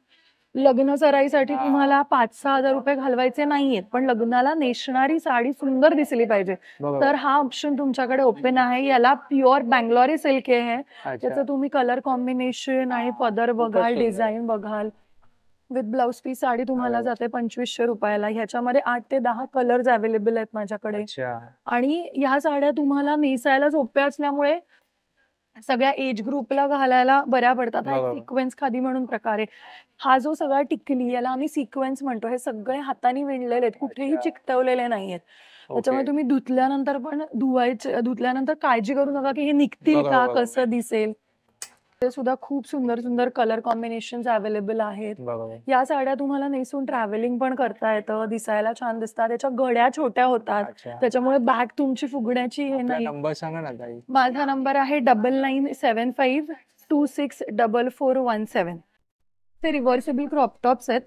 लग्न सराईसाठी तुम्हाला 5-6 हजार रुपये घालवायचे नाहीयेत, पण लग्नाला नेसणारी साडी सुंदर दिसली पाहिजे, बरोबर. तर हा ऑप्शन तुमच्याकडे ओपन आहे. याला प्युअर बँगलोरी सिल्क आहे. अच्छा. त्याचं तुम्ही कलर कॉम्बिनेशन आणि पदर बघाल, सुंदर. डिझाईन बघाल. विथ ब्लाउज पीस साडी तुम्हाला जाते 2500 रुपयाला. ह्याच्यामध्ये 8 ते 10 कलर्स अवेलेबल आहेत माझ्याकडे. अच्छा. आणि ह्या साड्या तुम्हाला नेसायला सोप्या असल्यामुळे सगळ्या एज ग्रुपला घालायला बऱ्या पडतात. हा बरोबर. सिक्वेन्स खादी म्हणून प्रकार आहे. हा जो सगळा टिकली याला आम्ही सिक्वेन्स म्हणतो. हे सगळे हाताने विणलेले आहेत, कुठेही अच्छा. चिकटवलेले नाहीयेत. त्याच्यामुळे ओके. तुम्ही धुतल्यानंतर पण धुतल्यानंतर काळजी करू नका की हे निघतील बरोबर, का, बरोबर. कसं दिसेल. ते सुद्धा खूप सुंदर सुंदर कलर कॉम्बिनेशन अवेलेबल आहेत. बरोबर. या साड्या तुम्हाला नेसून ट्रॅव्हलिंग पण करता येतं, दिसायला छान दिसतात. त्याच्या गड्या छोट्या होतात, अच्छा. त्याच्यामुळे बॅग तुमची फुगण्याची हे आपला नाही. नंबर सांगा ना ताई. माझा नंबर आहे 9975264417. ते रिव्हर्सेबल क्रॉप टॉप्स आहेत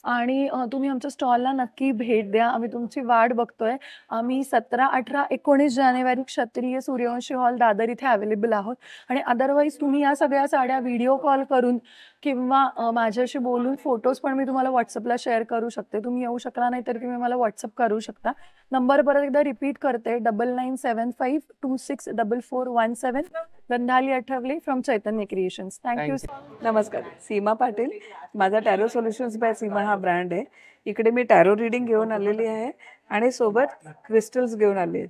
आणि तुम्ही आमच्या स्टॉलला नक्की भेट द्या. आम्ही तुमची वाट बघतोय. आम्ही 17, 18, 19 जानेवारी क्षत्रिय सूर्यवंशी हॉल दादर इथे अवेलेबल आहोत. आणि अदरवाईज तुम्ही या सगळ्या साड्या व्हिडिओ कॉल करून किंवा माझ्याशी बोलून फोटोज पण मी तुम्हाला व्हॉट्सअपला शेअर करू शकते. तुम्ही येऊ शकला नाही तर तुम्ही मला व्हॉट्सअप करू शकता. नंबर परत एकदा रिपीट करते, 9975264417. Gandhali Athawale from Chaitanya creations. Thank you. नमस्कार, सीमा पाटील. माझा टॅरो सोल्युशन्स बाय सीमा हा ब्रँड आहे. इकडे मी टॅरो रिडिंग घेऊन आलेली आहे आणि सोबत क्रिस्टल्स घेऊन आले आहेत.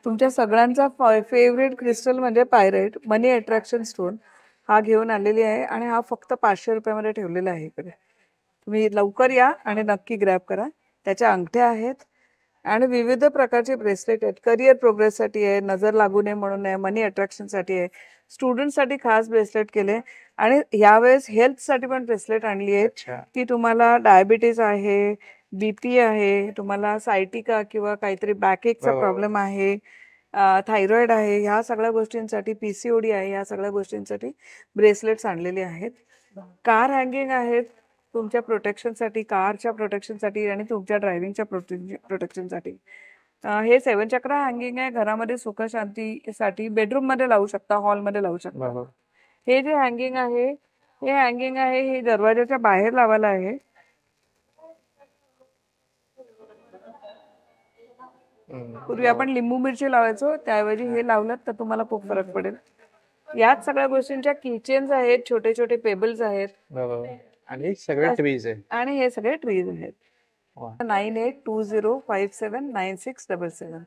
तुमच्या सगळ्यांचा फेवरेट क्रिस्टल म्हणजे पायराइट मनी अट्रॅक्शन स्टोन हा घेऊन आलेली आहे आणि हा फक्त 500 रुपयामध्ये ठेवलेला आहे इकडे. तुम्ही लवकर या आणि नक्की ग्रॅब करा. त्याच्या अंगठ्या आहेत आणि विविध प्रकारचे ब्रेसलेट आहेत. करिअर प्रोग्रेससाठी आहे, नजर लागू नये म्हणून आहे, मनी अट्रॅक्शनसाठी आहे, स्टुडंटसाठी खास ब्रेसलेट केले आणि यावेळेस हेल्थसाठी पण ब्रेसलेट आणली आहेत की तुम्हाला डायबिटीज आहे, बीपी आहे, तुम्हाला सायटिका किंवा काहीतरी बॅकएकचा प्रॉब्लेम आहे, थायरॉइड आहे, ह्या सगळ्या गोष्टींसाठी, PCOD आहे, ह्या सगळ्या गोष्टींसाठी ब्रेसलेट्स आणलेले आहेत. कार हँगिंग आहेत तुमच्या प्रोटेक्शनसाठी, कारच्या प्रोटेक्शनसाठी आणि तुमच्या ड्रायव्हिंगच्या प्रोटेक्शनसाठी. हे 7 चक्र हँगिंग आहे. घरामध्ये सुखशांतीसाठी बेडरूममध्ये लावू शकता, हॉलमध्ये लावू शकता. हे जे हँगिंग आहे हे दरवाजाच्या बाहेर लावायला आहे. पूर्वी आपण लिंबू मिरची लावायचो, त्याऐवजी हे लावलं तर तुम्हाला खूप फरक पडेल. याच सगळ्या गोष्टींच्या किचन्स आहेत, छोटे छोटे पेबल्स आहेत आणि सगळे ट्रीज आहेत आणि हे सगळे ट्रीज आहेत. 9820579677.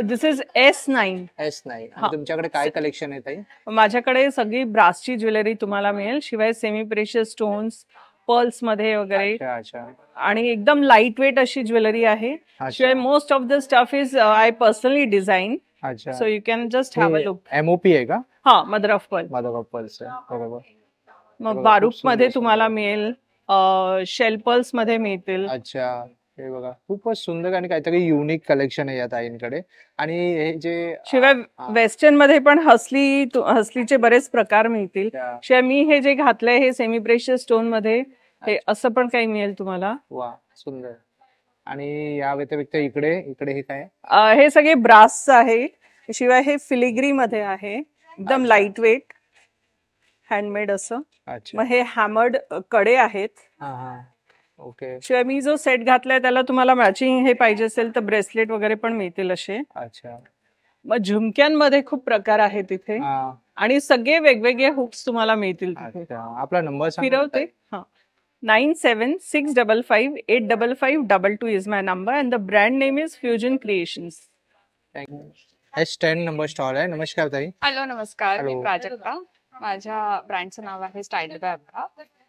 दिस इज S9. S9. तुमच्याकडे काय कलेक्शन आहे ताई? माझ्याकडे सगळी ब्रासची ज्वेलरी तुम्हाला मिळेल, शिवाय सेमी प्रेशियस स्टोन्स, पर्ल्स मध्ये वगैरे, आणि एकदम लाईट वेट अशी ज्वेलरी आहे. शिवाय most of the stuff is I personally design, so you can just have a look. MOP आहे का? हा mother of pearl. Mother of pearls आहे बरोबर. मग बघा, बारूक खूप मध्ये सुंदर तुम्हाला सुंदर. मिळेल, शेल पर्ल्स मध्ये मिळतील. अच्छा हे बघा खूपच सुंदर आणि काहीतरी युनिक कलेक्शन आहे या ताईंकडे. आणि हे जे शिवाय हा, वेस्टर्न मध्ये पण हसलीचे बरेच प्रकार मिळतील. त्या- शिवाय मी हे जे घातलंय हे सेमी प्रेशियस स्टोन मध्ये, हे असं पण काही मिळेल तुम्हाला. वा सुंदर. आणि या व्यतिरिक्त इकडे इकडे हे काय? हे सगळे ब्रास आहे. शिवाय हे फिलिग्री मध्ये आहे, एकदम अच्छा. लाईट वेट हँडमेड असं. अच्छा मग हे हॅमर्ड कडे आहेत. हा हा ओके. शिवाय मी जो सेट घातलाय त्याला तुम्हाला मॅचिंग हे पाहिजे असेल तर ब्रेसलेट वगैरे पण मिळतील असे. अच्छा मग झुमक्यांमध्ये खूप प्रकार आहेत इथे, हा, आणि सगळे वेगवेगळे हुक्स तुम्हाला मिळतील तिथे. अच्छा आपला नंबर फिरवते. हा, 9765585522 is my number and the brand name is Fusion Creations. S10 number stall आहे. नमस्कार ताई. हॅलो नमस्कार, मी हॅलो. प्राजक्ता. माझ्या ब्रँडचं नाव आहे स्टाईल बाय अक्का.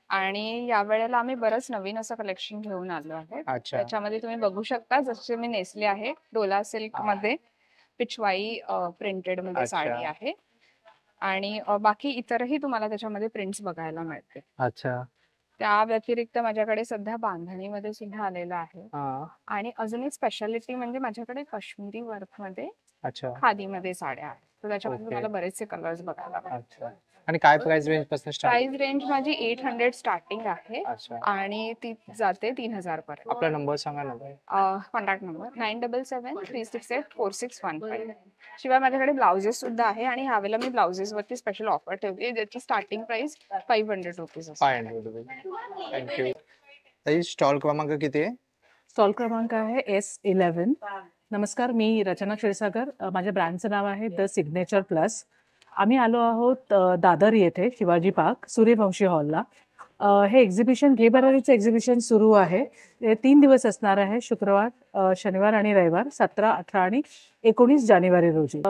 आणि यावेळेला आम्ही बरंच नवीन असं कलेक्शन घेऊन आलो आहे. अच्छा त्याच्यामध्ये तुम्ही बघू शकता जसे मी नेसले आहे, डोला सिल्क मध्ये पिछवाई प्रिंटेड मध्ये अच्छा. साडी आहे. आणि बाकी इतरही तुम्हाला त्याच्यामध्ये प्रिंट्स बघायला मिळते. अच्छा त्या व्यतिरिक्त माझ्याकडे सध्या बांधणीमध्ये सुद्धा आलेलं आहे. हा आणि अजून एक स्पेशालिटी म्हणजे माझ्याकडे काश्मीरी वर्क मध्ये अच्छा खादीमध्ये साड्या आहेत. तर त्याच्यामध्ये ओके. तुम्हाला बरेचसे कलर्स बघायला मिळतील. अच्छा. आणि काय प्राइस रेंज पासून स्टार्ट? प्राइस रेंज माझी 800 स्टार्टिंग आहे अच्छा आणि ती जाते 3000 पर्यंत. आपला नंबर सांगा ना ताई. Contact number 9773684615. शिवाय माझ्याकडे ब्लाउजेस सुद्धा आहे आणि ह्यावेळेला मी ब्लाउजेस वरती स्पेशल ऑफर ठेवली आहे, ज्याची स्टार्टिंग प्राइस 500 रुपीज असते. 500 रुपये. थँक्यू ताई. स्टॉल क्रमांक किती आहे? स्टॉल क्रमांक आहे S11. नमस्कार, मी रचना क्षीरसागर. माझ्या ब्रँडचं नाव आहे द सिग्नेचर प्लस. आम्ही आलो आहोत दादर येथे शिवाजी पार्क सूर्यवंशी हॉलला. हे एक्झिबिशन घे भरारीचं एक्झिबिशन सुरू आहे. हे 3 दिवस असणार आहे, शुक्रवार, शनिवार आणि रविवार, 17, 18 आणि 19 जानेवारी रोजी.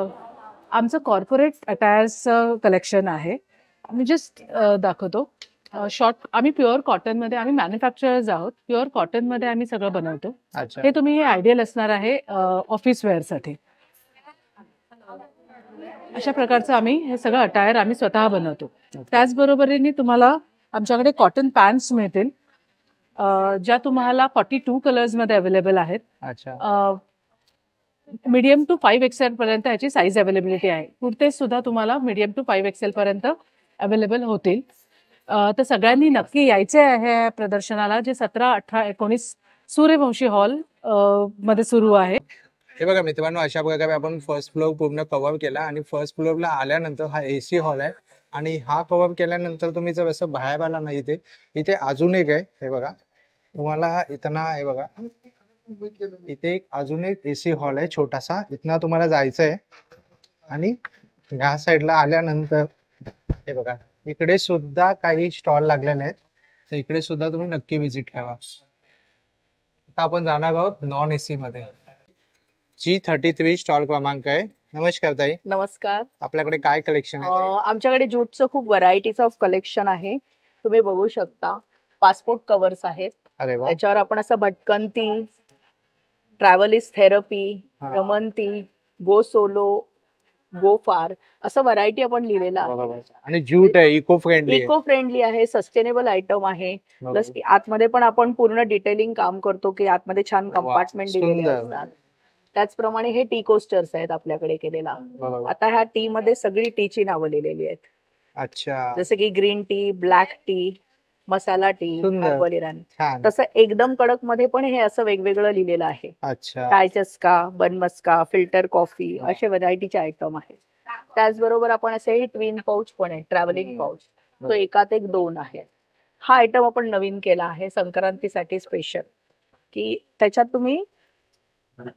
आमचं कॉर्पोरेट अटायर्सचं कलेक्शन आहे. आम्ही जस्ट दाखवतो. शॉर्ट आम्ही प्युअर कॉटनमध्ये, आम्ही मॅन्युफॅक्चरर्स आहोत. प्युअर कॉटनमध्ये आम्ही सगळं बनवतो. अच्छा हे तुम्ही हे आयडियल असणार आहे ऑफिस वेअरसाठी. अशा प्रकारचं आम्ही हे सगळं अटायर आम्ही स्वतः बनवतो. त्याचबरोबरीने तुम्हाला आमच्याकडे कॉटन पॅन्ट्स मिळतील, ज्या तुम्हाला 42 कलर्समध्ये अवेलेबल आहेत. अच्छा मीडियम टू 5XL पर्यंत याची साईज अवेलेबिलिटी आहे. कुर्ते सुद्धा तुम्हाला मीडियम टू 5XL पर्यंत अवेलेबल होतील. तर सगळ्यांनी नक्की यायचे आहे या प्रदर्शनाला, जे 17, 18, 19 सूर्यवंशी हॉल मध्ये सुरू आहे. हे बघा मित्रांनो, अशा प्रकारे आपण फर्स्ट फ्लोअर पूर्ण कव्हर केला आणि फर्स्ट फ्लोअरला आल्यानंतर हा AC हॉल आहे. आणि हा कव्हर केल्यानंतर तुम्ही जर असं बाहेर आला ना, इथे अजून एक आहे. हे बघा तुम्हाला इथना, हे बघा इथे अजून एक AC हॉल आहे छोटासा. इथनं तुम्हाला जायचं आहे आणि ह्या साईडला आल्यानंतर हे बघा इकडे सुद्धा काही स्टॉल लागलेले आहेत. तर इकडे सुद्धा तुम्ही नक्की व्हिजिट करा. आता आपण जाणार आहोत नॉन AC मध्ये. G33 स्टॉल क्रमांक आहे. नमस्कार ताई. नमस्कार. आपल्याकडे काय कलेक्शन आहे? आमच्याकडे ज्यूटचं खूप व्हरायटीज ऑफ कलेक्शन आहे. तुम्ही बघू शकता. पासपोर्ट कव्हर्स आहेत. अरे वा. त्याच्यावर आपण असं भटकंती, ट्रॅव्हलिस्ट थेरपी, रमंती, गो सोलो, गो फार असं व्हरायटी आपण लिहिलेलं आहे. आणि ज्यूट आहे, इको फ्रेंडली इको फ्रेंडली आहे, सस्टेनेबल आयटम आहे. प्लस आतमध्ये पण आपण पूर्ण डिटेलिंग काम करतो की आतमध्ये छान कंपार्टमेंट दिलेले असतात. त्याचप्रमाणे हे टी कोस्टर्स आहेत आपल्याकडे केलेला. आता ह्या टी मध्ये सगळी टीची नावं लिहिलेली आहेत. अच्छा. जसं की ग्रीन टी, ब्लॅक टी, मसाला टी, हर्बल इराणी. छान. तसं एकदम कडक मध्ये पण हे असं वेगवेगळं लिहिलेलं आहे. अच्छा. चाय चस्का, बनमस्का, फिल्टर कॉफी असे व्हरायटीचे आयटम आहेत. त्याचबरोबर आपण असे ट्विन पाऊच पण आहे, ट्रॅव्हलिंग पाऊच. तो एकात एक 2 आहे. हा आयटम आपण नवीन केला आहे संक्रांतीसाठी स्पेशल, की त्याच्यात तुम्ही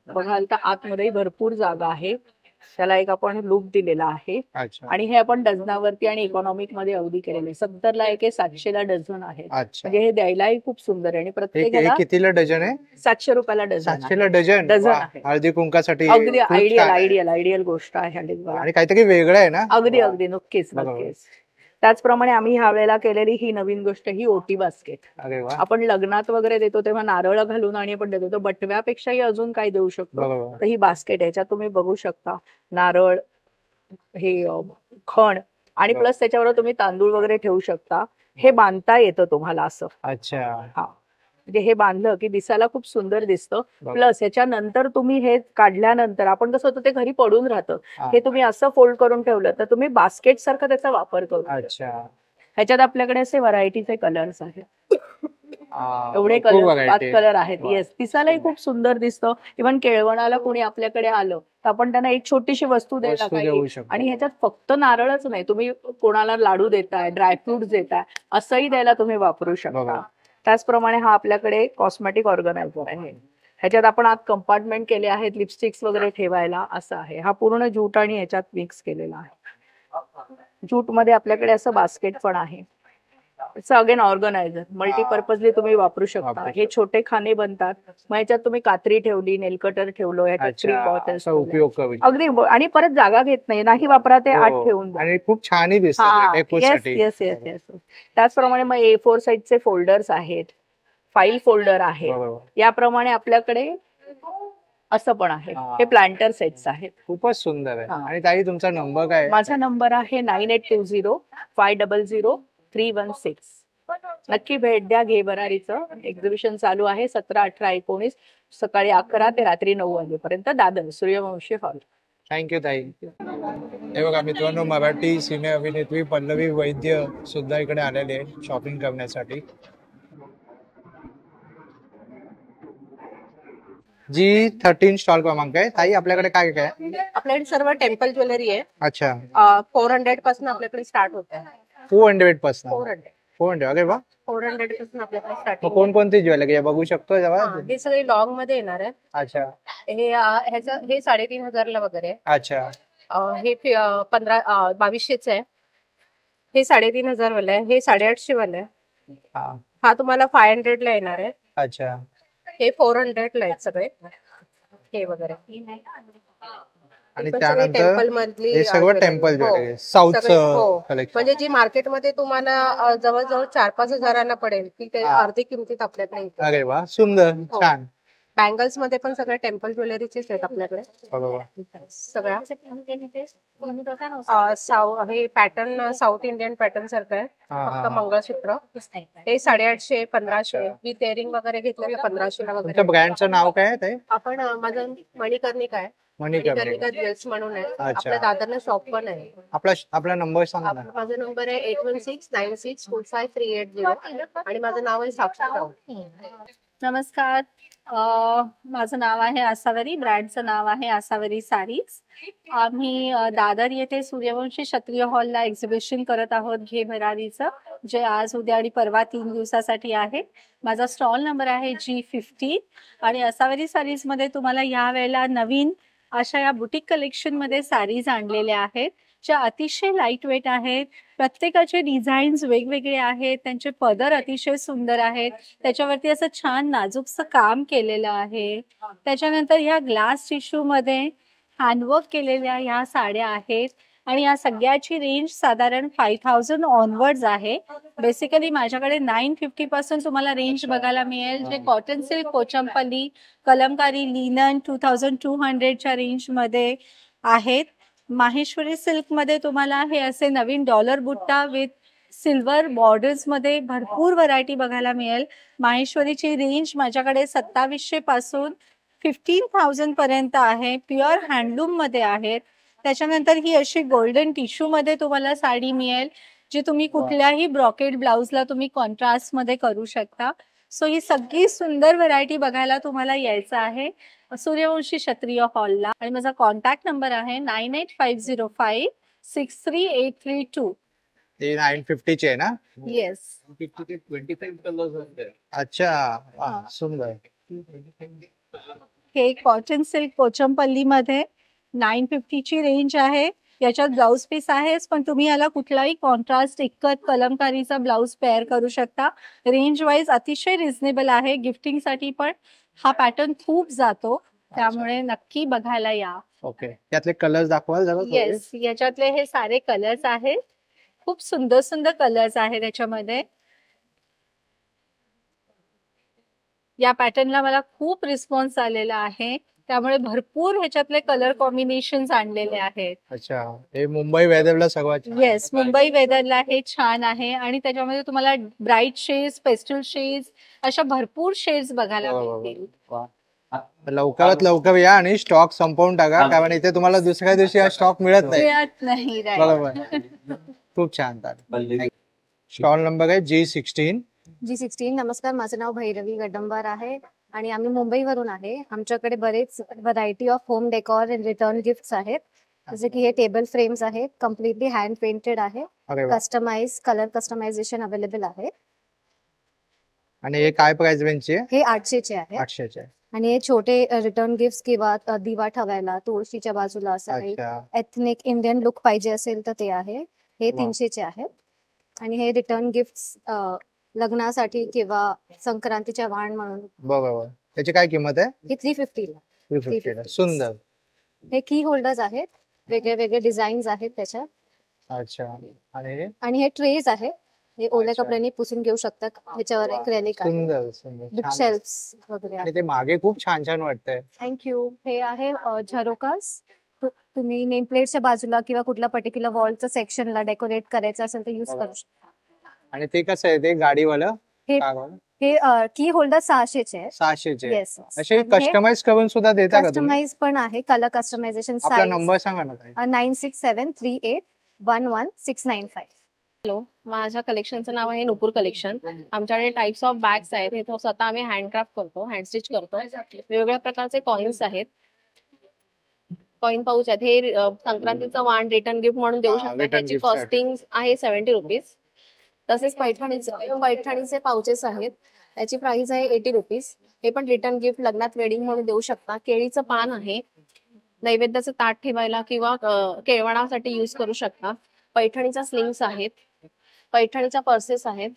बघाल तर आतमध्ये भरपूर जागा आहे. त्याला एक आपण लूक दिलेला आहे. अच्छा. आणि हे आपण डझनावरती आणि इकॉनॉमिक मध्ये अवधी केलेले. 70 ला एक आहे, 700 ला डझन आहे. अच्छा. म्हणजे हे द्यायलाही खूप सुंदर आहे. आणि प्रत्येकाला कितीला डझन आहे? 700 रुपयाला डझन. 700 ला डझन. डझन आहे. हळदी कुंकासाठी अगदी आयडियल गोष्ट आहे. आणि काहीतरी वेगळं आहे ना. अगदी नक्कीच. त्याचप्रमाणे आम्ही ह्या वेळेला केलेली ही नवीन गोष्ट ही ओटी बास्केट. अरे वा. आपण लग्नात वगैरे देतो तेव्हा नारळ घालून आणि आपण देतो, बटव्यापेक्षाही अजून काय देऊ शकतो. तर ही बास्केट आहे. याच्यात तुम्ही बघू शकता नारळ, हे खण आणि प्लस त्याच्यावर तुम्ही तांदूळ वगैरे ठेवू शकता. हे बांधता येतं तुम्हाला असं. अच्छा. हा म्हणजे हे बांधलं की दिसायला खूप सुंदर दिसतं. प्लस ह्याच्यानंतर तुम्ही हे काढल्यानंतर आपण कसं होतं ते घरी पडून राहतं, हे तुम्ही असं फोल्ड करून ठेवलं तर तुम्ही बास्केट सारखं त्याचा वापर करू. अच्छा. ह्याच्यात आपल्याकडे असे व्हरायटीचे कलर्स आहेत. एवढे कलर 5 कलर आहेत. येस, दिसायलाही खूप सुंदर दिसतं. इव्हन केळवणाला कोणी आपल्याकडे आलं तर आपण त्यांना एक छोटीशी वस्तू द्यायला पाहिजे. आणि ह्याच्यात फक्त नारळच नाही, तुम्ही कोणाला लाडू देताय, ड्रायफ्रुट्स देताय, असंही द्यायला तुम्ही वापरू शकता. त्याचप्रमाणे हा आपल्याकडे कॉस्मेटिक ऑर्गनायझर आहे. ह्याच्यात आपण आत कंपार्टमेंट केले आहेत लिपस्टिक्स वगैरे ठेवायला. असं आहे. हा पूर्ण ज्यूट आणि ह्याच्यात मिक्स केलेला आहे. ज्यूट मध्ये आपल्याकडे असं बास्केट पण आहे. इट्स अगेन ऑर्गनायझर, मल्टीपर्पजली तुम्ही वापरू शकता. हे छोटे खाने बनतात. मग ह्याच्यात तुम्ही कात्री ठेवली, नेलकटर ठेवलं, ह्याच्यात उपयोग करू. अगदी आणि परत जागा घेत नाही वापरा ते आत ठेवून द्या. आणि खूप छानही दिसतं. येस. त्याचप्रमाणे मग A4 साईजचे फोल्डर्स आहेत, फाईल फोल्डर आहेत. याप्रमाणे आपल्याकडे असं पण आहे. हे प्लांटर सेट्स आहेत. खूपच सुंदर आहे. आणि ताई तुमचा नंबर काय आहे? माझा नंबर आहे 9820-500-316. नक्की भेट द्या. घे भरारीचं एक्झिबिशन चालू आहे 17, 18, 19 सकाळी 11 ते रात्री 9 वाजेपर्यंत दादर सूर्यवंशी हॉल. थँक्यू ताई. हे बघा मित्रांनो, मराठी सिने अभिनेत्री पल्लवी वैद्य सुद्धा इकडे आलेले आहे शॉपिंग करण्यासाठी. G13 स्टॉल क्रमांक आहे. ताई आपल्याकडे काय काय आहे? आपल्याकडे सर्व टेम्पल ज्वेलरी आहे. अच्छा. 400 पासून आपल्याकडे स्टार्ट होत आहे. 400 पासून. 400. अरे वा. 400 पासून आपल्याकडे मग स्टार्टिंग. कोणकोणती ज्वेलरी बघू शकतो जेव्हा? हे सगळे लॉंग मध्ये येणार आहे. अच्छा. हे 3,500 ला वगैरे आहे. अच्छा. हे 2200च आहे. हे 3,500 वाला आहे. हे 850 वाला आहे. हा तुम्हाला 500 ला येणार आहे. अच्छा. हे 400 ला आहेत सगळे हे वगैरे. आणि त्यानंतर हे सगळं टेम्पल ज्वेलरी साऊथ कलेक्शन. म्हणजे जी मार्केटमध्ये तुम्हाला जवळजवळ 4-5 हजारांना पडेल ती ते अर्धी किमतीत आपल्याकडे येते. अरे वा, सुंदर, छान. बँगल्स मध्ये पण सगळे टेम्पल ज्वेलरीचेच आहेत आपल्याकडे सगळ्या. हे पॅटर्न साऊथ इंडियन पॅटर्न सारखं आहे. फक्त मंगळसूत्र हे 850, 1500 विथ इयरिंग वगैरे घेतलं तर 1500 ला वगैरे. तुमच्या ब्रँडचं नाव काय आहे ते? आपण माझं मणिकर्णिका आहे. मणिकर्णिका ज्वेल्स म्हणून आहे. आपल्या दादरला शॉप पण आहे. आपला नंबर सांगा ना. माझा नंबर आहे 8169645380 आणि माझं नाव आहे साक्षी राऊत. नमस्कार, माझं नाव आहे आसावरी. ब्रँडचं नाव आहे आसावरी सारीज. आम्ही दादर येथे सूर्यवंशी क्षत्रिय हॉलला एक्झिबिशन करत आहोत घे भरारीचं, जे आज उद्या आणि परवा 3 दिवसासाठी आहे. माझा स्टॉल नंबर आहे G15 आणि आसावरी सारीज मध्ये तुम्हाला या वेळेला नवीन अशा या बुटीक कलेक्शन मध्ये सारीज आणलेल्या आहेत, ज्या अतिशय लाईट वेट आहेत. प्रत्येकाचे डिझाईन्स वेगवेगळे आहेत. त्यांचे पदर अतिशय सुंदर आहेत. त्याच्यावरती असं छान नाजूकसं काम केलेलं आहे. त्याच्यानंतर ह्या ग्लास टिश्यू मध्ये हँडवर्क केलेल्या ह्या साड्या आहेत आणि या सगळ्याची रेंज साधारण 5000 ऑनवर्ड्स आहे. बेसिकली माझ्याकडे 950 पासून तुम्हाला रेंज बघायला मिळेल, जे cotton silk, Pochampally, Kalamkari, linen 2200च्या रेंज मध्ये आहेत. माहेश्वरी सिल्क मध्ये तुम्हाला हे असे नवीन डॉलर बुट्टा विथ सिल्वर बॉर्डर्स मध्ये भरपूर व्हरायटी बघायला मिळेल. माहेश्वरीची रेंज माझ्याकडे 2700 पासून 15,000 पर्यंत आहे. प्युअर हँडलूम मध्ये आहेत. त्याच्यानंतर ही अशी गोल्डन टिश्यू मध्ये तुम्हाला साडी मिळेल, जी तुम्ही कुठल्याही ब्रॉकेड ब्लाउजला तुम्ही कॉन्ट्रास्ट मध्ये करू शकता. सो ही सगळी सुंदर व्हरायटी बघायला तुम्हाला यायचं आहे सूर्यवंशी क्षत्रिय हॉलला. आणि माझा कॉन्टॅक्ट नंबर आहे 9850563832. ते 950 चे आहे ना? येस. 25 कलर्स. अच्छा, सुंदर. हे कॉटन सिल्क पोचमपल्ली मध्ये 950 ची रेंज आहे. याच्यात ब्लाउज पीस आहे, पण तुम्ही याला कुठलाही कॉन्ट्रास्ट इक्कत कलमकारीचा ब्लाउज पेअर करू शकता. रेंज वाईज अतिशय रिझनेबल आहे. गिफ्टिंग साठी पण हा पॅटर्न खूप जातो, त्यामुळे नक्की बघायला या. ओके, यातले कलर्स दाखवाल जरा? येस, याच्यातले हे सारे कलर्स आहेत. खूप सुंदर सुंदर कलर्स आहेत याच्यामध्ये. या पॅटर्नला मला खूप रिस्पॉन्स आलेला आहे. त्यामुळे भरपूर ह्याच्यातले कलर कॉम्बिनेशन आणलेले आहेत. अच्छा, हे मुंबई वेदरला सर्वात येस, मुंबई वेदरला हे छान आहे आणि त्याच्यामध्ये तुम्हाला ब्राईट शेड्स, पेस्टल शेड्स अशा भरपूर शेड्स बघायला मिळतील. लवकरात लवकर या आणि स्टॉक संपवून टाका, कारण इथे तुम्हाला दुसऱ्या दिवशी हा स्टॉक मिळत नाही. मिळत नाही, right. बरोबर. खूप छान. स्टॉल नंबर आहे G16. G16. नमस्कार, माझं नाव भैरवी गडंबार आहे आणि आम्ही मुंबईवरून आहे. आमच्याकडे बरेच variety of home decor and return gifts आहेत. जसे की हे टेबल फ्रेम्स आहेत, कम्प्लिटली हँड पेंटेड आहे, अरे वा. कस्टमाइज कलर कस्टमायझेशन अवेलेबल आहे. आणि हे काय प्राइस रेंजचे आहे? हे 800 चे आहे. 800 चे. आणि हे छोटे रिटर्न गिफ्ट्स किंवा दिवा ठेवायला तुळशीच्या बाजूला असं काही अच्छा. एथनिक इंडियन लुक पाहिजे असेल तर ते आहे. हे वा. 300 चे आहे. आणि हे रिटर्न गिफ्ट्स लग्नासाठी किंवा संक्रांतीच्या वाण म्हणून बरोबर. त्याची काय किंमत आहे? हे 350 ला. 350 ला. सुंदर. हे की होल्डर्स आहेत, वेगळे वेगळे डिझाईन्स आहेत त्याच्यात. अच्छा. आणि आणि हे ट्रेज आहे, हे ओल्या अच्छा. कपड्यांनी पुसून घेऊ शकतात. ह्याच्यावर एक रेलिक आहे, सुंदर सुंदर बुक छान. शेल्फ्स वगैरे आणि ते मागे खूप छान छान वाटतंय. थँक्यू. हे आहे झरोकास. तुम्ही नेम प्लेटच्या बाजूला किंवा कुठल्या पर्टिक्युलर वॉलच्या सेक्शनला डेकोरेट करायचं असेल तर युज करू शकता. आणि ते कसं आहे ते गाडीवालं? हे कारवालं? हे की होल्डर 600 चे आहे. 600 चे. येस. असे कस्टमाइज करून सुद्धा देता का तुम्ही? कस्टमाइज पण आहे, कलर कस्टमायझेशन. आपला नंबर सांगा ना ताई. 9673811695. हॅलो, माझ्या कलेक्शनचं नाव आहे नुपूर कलेक्शन. आमच्याकडे टाइप्स ऑफ बॅग्स आहेत. हे तो स्वतः आम्ही हँडक्राफ्ट करतो, हँड स्टिच करतो. वेगवेगळ्या प्रकारचे कॉइन्स आहेत, कॉइन पाऊच आहेत. हे संक्रांतीचं वाण रिटर्न गिफ्ट म्हणून देऊ शकता. return त्याची gift साठी. कॉस्टिंग आहे 70 रुपीज. तसेच पैठणीचे पाउचेस आहेत, त्याची प्राइस आहे 80 रुपीज. हे पण रिटर्न गिफ्ट लग्नात वेडिंग म्हणून देऊ शकता. केळीचं पान आहे, नैवेद्याचं ताट ठेवायला किंवा केळवणासाठी युज करू शकता. पैठणीच्या स्लिंग्स आहेत, पैठणीच्या पर्सेस आहेत.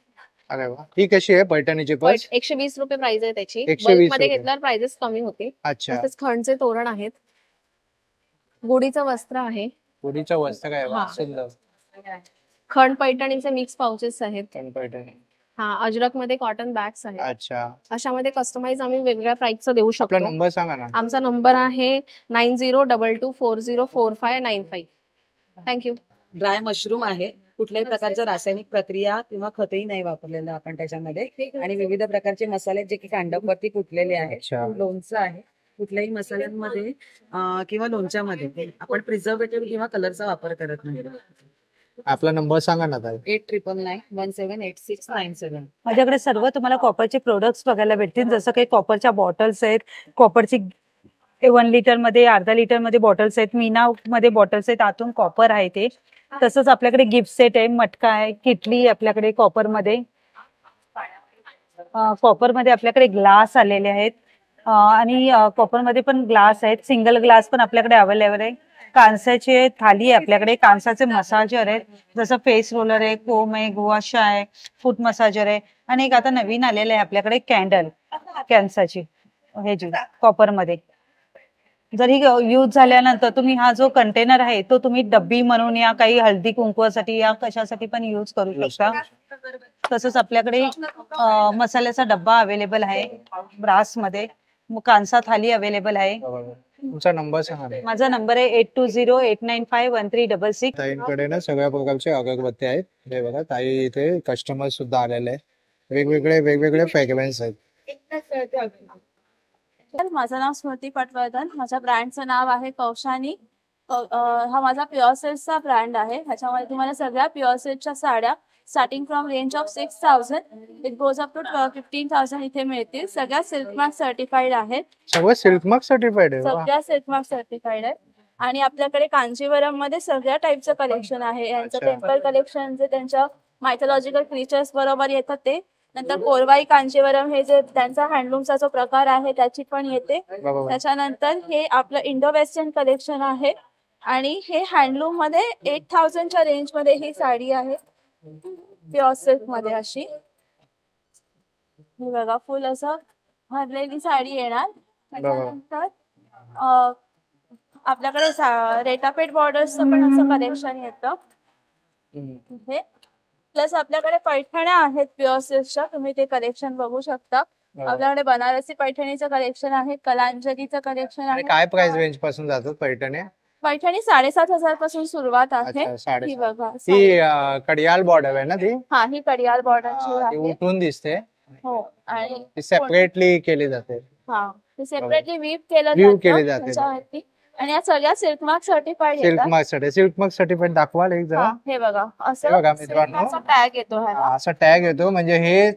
अरे वा. ही कशी आहे पैठणीची पर्स? 120 रुपये प्राइस आहे त्याची. 120 बल्क मध्ये रुपये. घेतल्यावर प्राइसेस कमी होतील. अच्छा. तसेच खणचे तोरण आहेत, गुढीचं वस्त्र आहे, पुरीचं वस्त्र काय वा, हा. सुंदर. खण पैठणीचे मिक्स पाउचेस आहेत. पैठणी. हा, अजरक मध्ये कॉटन बॅग्स आहेत. अच्छा. अशामध्ये कस्टमाइज आम्ही वेगवेगळ्या प्राइसचं देऊ आपला शकतो. नंबर सांगा ना. आमचा नंबर आहे 9022404595. थँक्यू. ड्राय मशरूम आहे, कुठल्याही प्रकारच्या रासायनिक प्रक्रिया किंवा खतही नाही वापरलेलं आपण त्याच्यामध्ये. आणि विविध प्रकारचे मसाले जे की कांडपवरती कुटलेले आहेत. अच्छा. लोणचं आहे, कुठल्याही मसाल्यांमध्ये किंवा लोणच्यामध्ये आपण प्रिझर्वेटिव्ह किंवा कलरचा वापर करत नाही. आपला नंबर सांगा ना ताई. 8999178697. माझ्याकडे सर्व तुम्हाला कॉपरचे प्रोडक्ट्स बघायला भेटतील, जसं काही कॉपरच्या बॉटल्स आहेत, कॉपरची 1 लिटर मध्ये, अर्धा लिटर मध्ये बॉटल्स आहेत, मीना मध्ये बॉटल्स आहेत, आतून कॉपर आहे ते. तसंच आपल्याकडे गिफ्ट सेट आहे, मटका आहे, किटली आपल्याकडे कॉपर मध्ये. कॉपर मध्ये आपल्याकडे ग्लास आलेले आहेत आणि कॉपर मध्ये पण ग्लास आहेत, सिंगल ग्लास पण आपल्याकडे अवेलेबल आहे. कांसाचे थाली आहे आपल्याकडे, कांसाचे मसाजर आहेत, जसं फेस रोलर आहे, कोम आहे, गुआशा आहे, फूट मसाजर आहे. आणि एक आता नवीन आलेलं आहे आपल्याकडे कॅन्डल, कॅन्साची ह्याची कॉपर मध्ये. जर ही यूज झाल्यानंतर तुम्ही हा जो कंटेनर आहे तो तुम्ही डब्बी म्हणून या काही हळदी कुंकवासाठी या कशासाठी पण यूज करू शकता. तसंच आपल्याकडे मसाल्याचा डब्बा अवेलेबल आहे ब्रास मध्ये, कांसा थाली अवेलेबल आहे. तुमचा नंबर सांगा ना. माझा नंबर आहे 8208951366. ताईंकडे ना सगळ्या प्रकारचे अगरबत्ती आहेत. हे बघा ताई इथे कस्टमर सुद्धा आलेले आहे. वेगवेगळे फ्रॅग्रन्स आहेत. माझं नाव स्मृती पटवर्धन. माझ्या ब्रँडचं नाव आहे कौशानी. हा माझा प्युअर सिल्कचा ब्रँड आहे. ह्याच्यामध्ये तुम्हाला सगळ्या प्युअर सिल्कच्या साड्या starting from range of 6000 it goes up to 15,000 इथे मिळतील. सगळ्या सिल्क मार्क सर्टिफाईड आहेत. सगळं सिल्क मार्क सर्टिफाईड आहे. वा. सगळ्या सिल्क मार्क सर्टिफाईड आहेत. आणि आपल्याकडे कांजीवरम मध्ये सगळ्या टाईपचं कलेक्शन आहे. यांचं अच्छा. टेम्पल कलेक्शन जे त्यांच्या मायथॉलॉजिकल क्रिएचर्स बरोबर येतात ते. नंतर कोरवाई कांजीवरम हे जे त्यांचा हँडलूमचा जो प्रकार आहे त्याची पण येते. बरोबर. त्याच्यानंतर हे आपलं इंडो वेस्टर्न कलेक्शन आहे. आणि हे हँडलूम मध्ये 8000च्या रेंज मध्ये ही साडी आहे, प्युअर सिल्क मध्ये अशी. हे बघा फुल असं भरलेली साडी येणार. त्याच्यानंतर आपल्याकडे रेटापेट बॉर्डर्सचं पण असं कलेक्शन येतं. प्लस आपल्याकडे पैठण्या आहेत प्युअर सिल्कच्या, तुम्ही ते कलेक्शन बघू शकता. आपल्याकडे बनारसी पैठणीचं कलेक्शन आहे, कलांजलीचं कलेक्शन आणि आहे. काय प्राइस रेंज पासून जातात पैठणी? पैठणी 7,500 पासून सुरुवात आहे. अच्छा, ही 7,500. बघा. ती कडियाल बॉर्डर आहे ना ती? हा, ही कडियाल बॉर्डरची ती आहे. उठून दिसते. हो, आणि ती सेपरेटली केली जाते. हा, ते सेपरेटली वीव केलं Weave जातं केली जाते. त्याच्यावरती. आणि या सगळ्या सिल्क मार्क सर्टिफाईड सिल्क येतात. मार्क सर्टिफाईड दाखवाल एक जरा? हा, हे बघा हे असं बघा मित्रांनो, टॅग येतो ह्याला. असा टॅग येतो, म्हणजे हे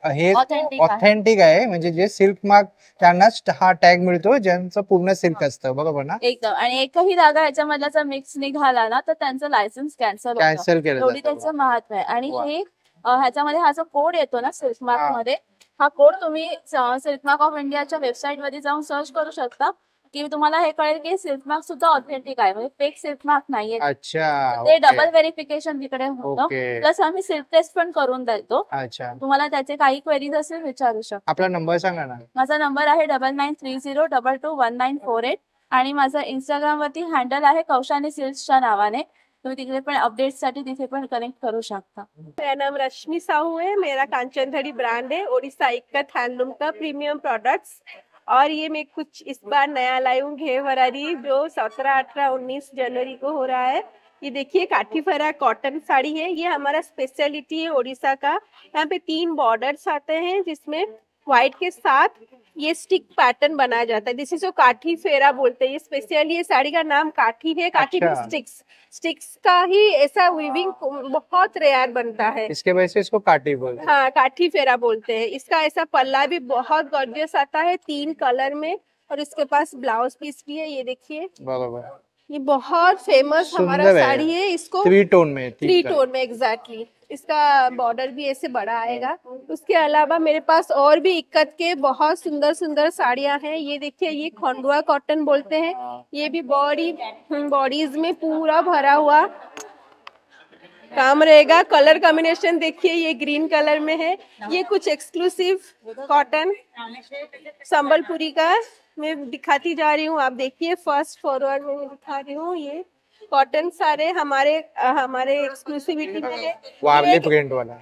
Authentic आहे. ऑथेंटिक आहे. म्हणजे जे सिल्क मार्क त्यांनाच हा टॅग मिळतो ज्यांचं पूर्ण सिल्क असतं, बरोबर ना? एकदम. आणि एकही धागा याच्यामधला जर मिक्स निघाला ना तर त्यांचं लायसन्स कॅन्सल Cancel केलं एवढी जातं. त्याचं महत्व आहे. आणि वा. हे ह्याच्यामध्ये हा जो कोड येतो ना सिल्क मार्क मध्ये, हा कोड तुम्ही सिल्क मार्क ऑफ इंडियाच्या वेबसाईट मध्ये जाऊन सर्च करू शकता की तुम्हाला हे कळेल की सिल्क मार्क सुद्धा ऑथेंटिक आहे, म्हणजे फेक सिल्क मार्क नाहीये. अच्छा, ते ओके. डबल व्हेरिफिकेशन तिकडे होतं. ओके. प्लस आम्ही सिल्क टेस्ट पण करून देतो. अच्छा, तुम्हाला त्याचे काही क्वेरीज असेल विचारू शकता. आपला नंबर सांगा ना. माझा नंबर आहे 9930221948 आणि माझा इंस्टाग्राम वरती हँडल आहे कौशानी सिल्क्सच्या नावाने. तुम्ही तिकडे पण अपडेट्स साठी तिथे पण कनेक्ट करू शकता. मेरा नाम रश्मि साहू है, मेरा कांचनथड़ी ब्रांड है, ओडिशा इक्कत हैंडलूम का प्रीमियम प्रोडक्ट्स। और ये मैं कुछ इस बार नया लाई हूँ, घे वरारी, जो 17, 18, 19 जनवरी को हो रहा है। ये देखिए काठी फरा कॉटन साड़ी है, ये हमारा स्पेशलिटी है ओडिशा का। यहाँ पे 3 बॉर्डर्स आते हैं जिसमें व्हाइट के साथ ये स्टिक पैटर्न बनाया जाता है, जिसे जो काठी फेरा बोलते हैं। ये स्पेशली ये साड़ी का नाम काठी है, काठी में अच्छा। स्टिक्स का ही ऐसा वीविंग बहुत रेयर बनता है। इसके वजह से इसको काटी बोलते हैं। हाँ, काठी फेरा बोलते हैं। इसका ऐसा पल्ला भी बहुत गॉर्जियस आता है 3 कलर में, और इसके पास ब्लाउज पीस भी है, ये देखिए। बरोबर, ये बहुत फेमस हमारा सुंदर साड़ी है। इसको 3 टोन में, 3 टोन में एग्जैक्टली। इसका बॉर्डर भी ऐसे बड़ा आएगा। उसके अलावा मेरे पास और भी इक्कत के बहुत सुंदर सुंदर साड़ियां हैं। ये देखिए, ये खंडुआ कॉटन बोलते हैं। ये भी बॉडीज में पूरा भरा हुआ काम रहेगा। कलर कॉम्बिनेशन देखिए, ये ग्रीन कलर में है। ये कुछ एक्सक्लूसिव कॉटन संबलपुरी का मैं दिखाती जा रही हूँ। आप देखिए, फर्स्ट फॉरवर्ड में मैं दिखा रही हूँ। ये कॉटन सारे हमारे एक्सक्लूसिविटी में है। वार्ली प्रिंट वाला।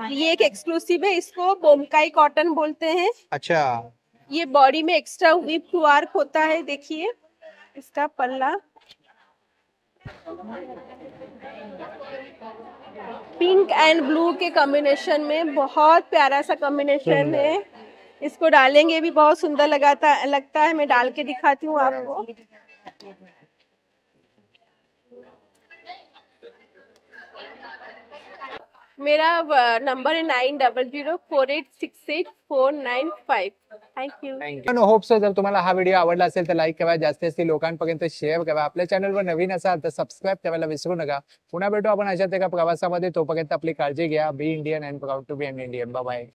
ये एक एक्सक्लूसिव है, इसको बोमकाई कॉटन बोलते हैं। अच्छा, ये बॉडी में एक्स्ट्रा विप वर्क होता है। देखिए इसका पल्ला पिंक एंड ब्लू के कॉम्बिनेशन में बहुत प्यारा सा कॉम्बिनेशन है। इसको डालेंगे भी बहुत सुंदर लगता है। मैं डाल के दिखाती हूँ आपको। मेरा नंबर है 9004868495। Thank you. होप सो जर तुम्हाला हा व्हिडिओ आवडला असेल तर लाईक करा, जास्तीत जास्त लोकांपर्यंत शेअर करा। आपल्या चॅनलवर नवीन असाल तर सबस्क्राईब करायला विसरू नका। पुन्हा भेटू आपण अशाच एका प्रवासामध्ये, तोपर्यंत आपली काळजी घ्या। Be Indian and proud to be an Indian. Bye bye.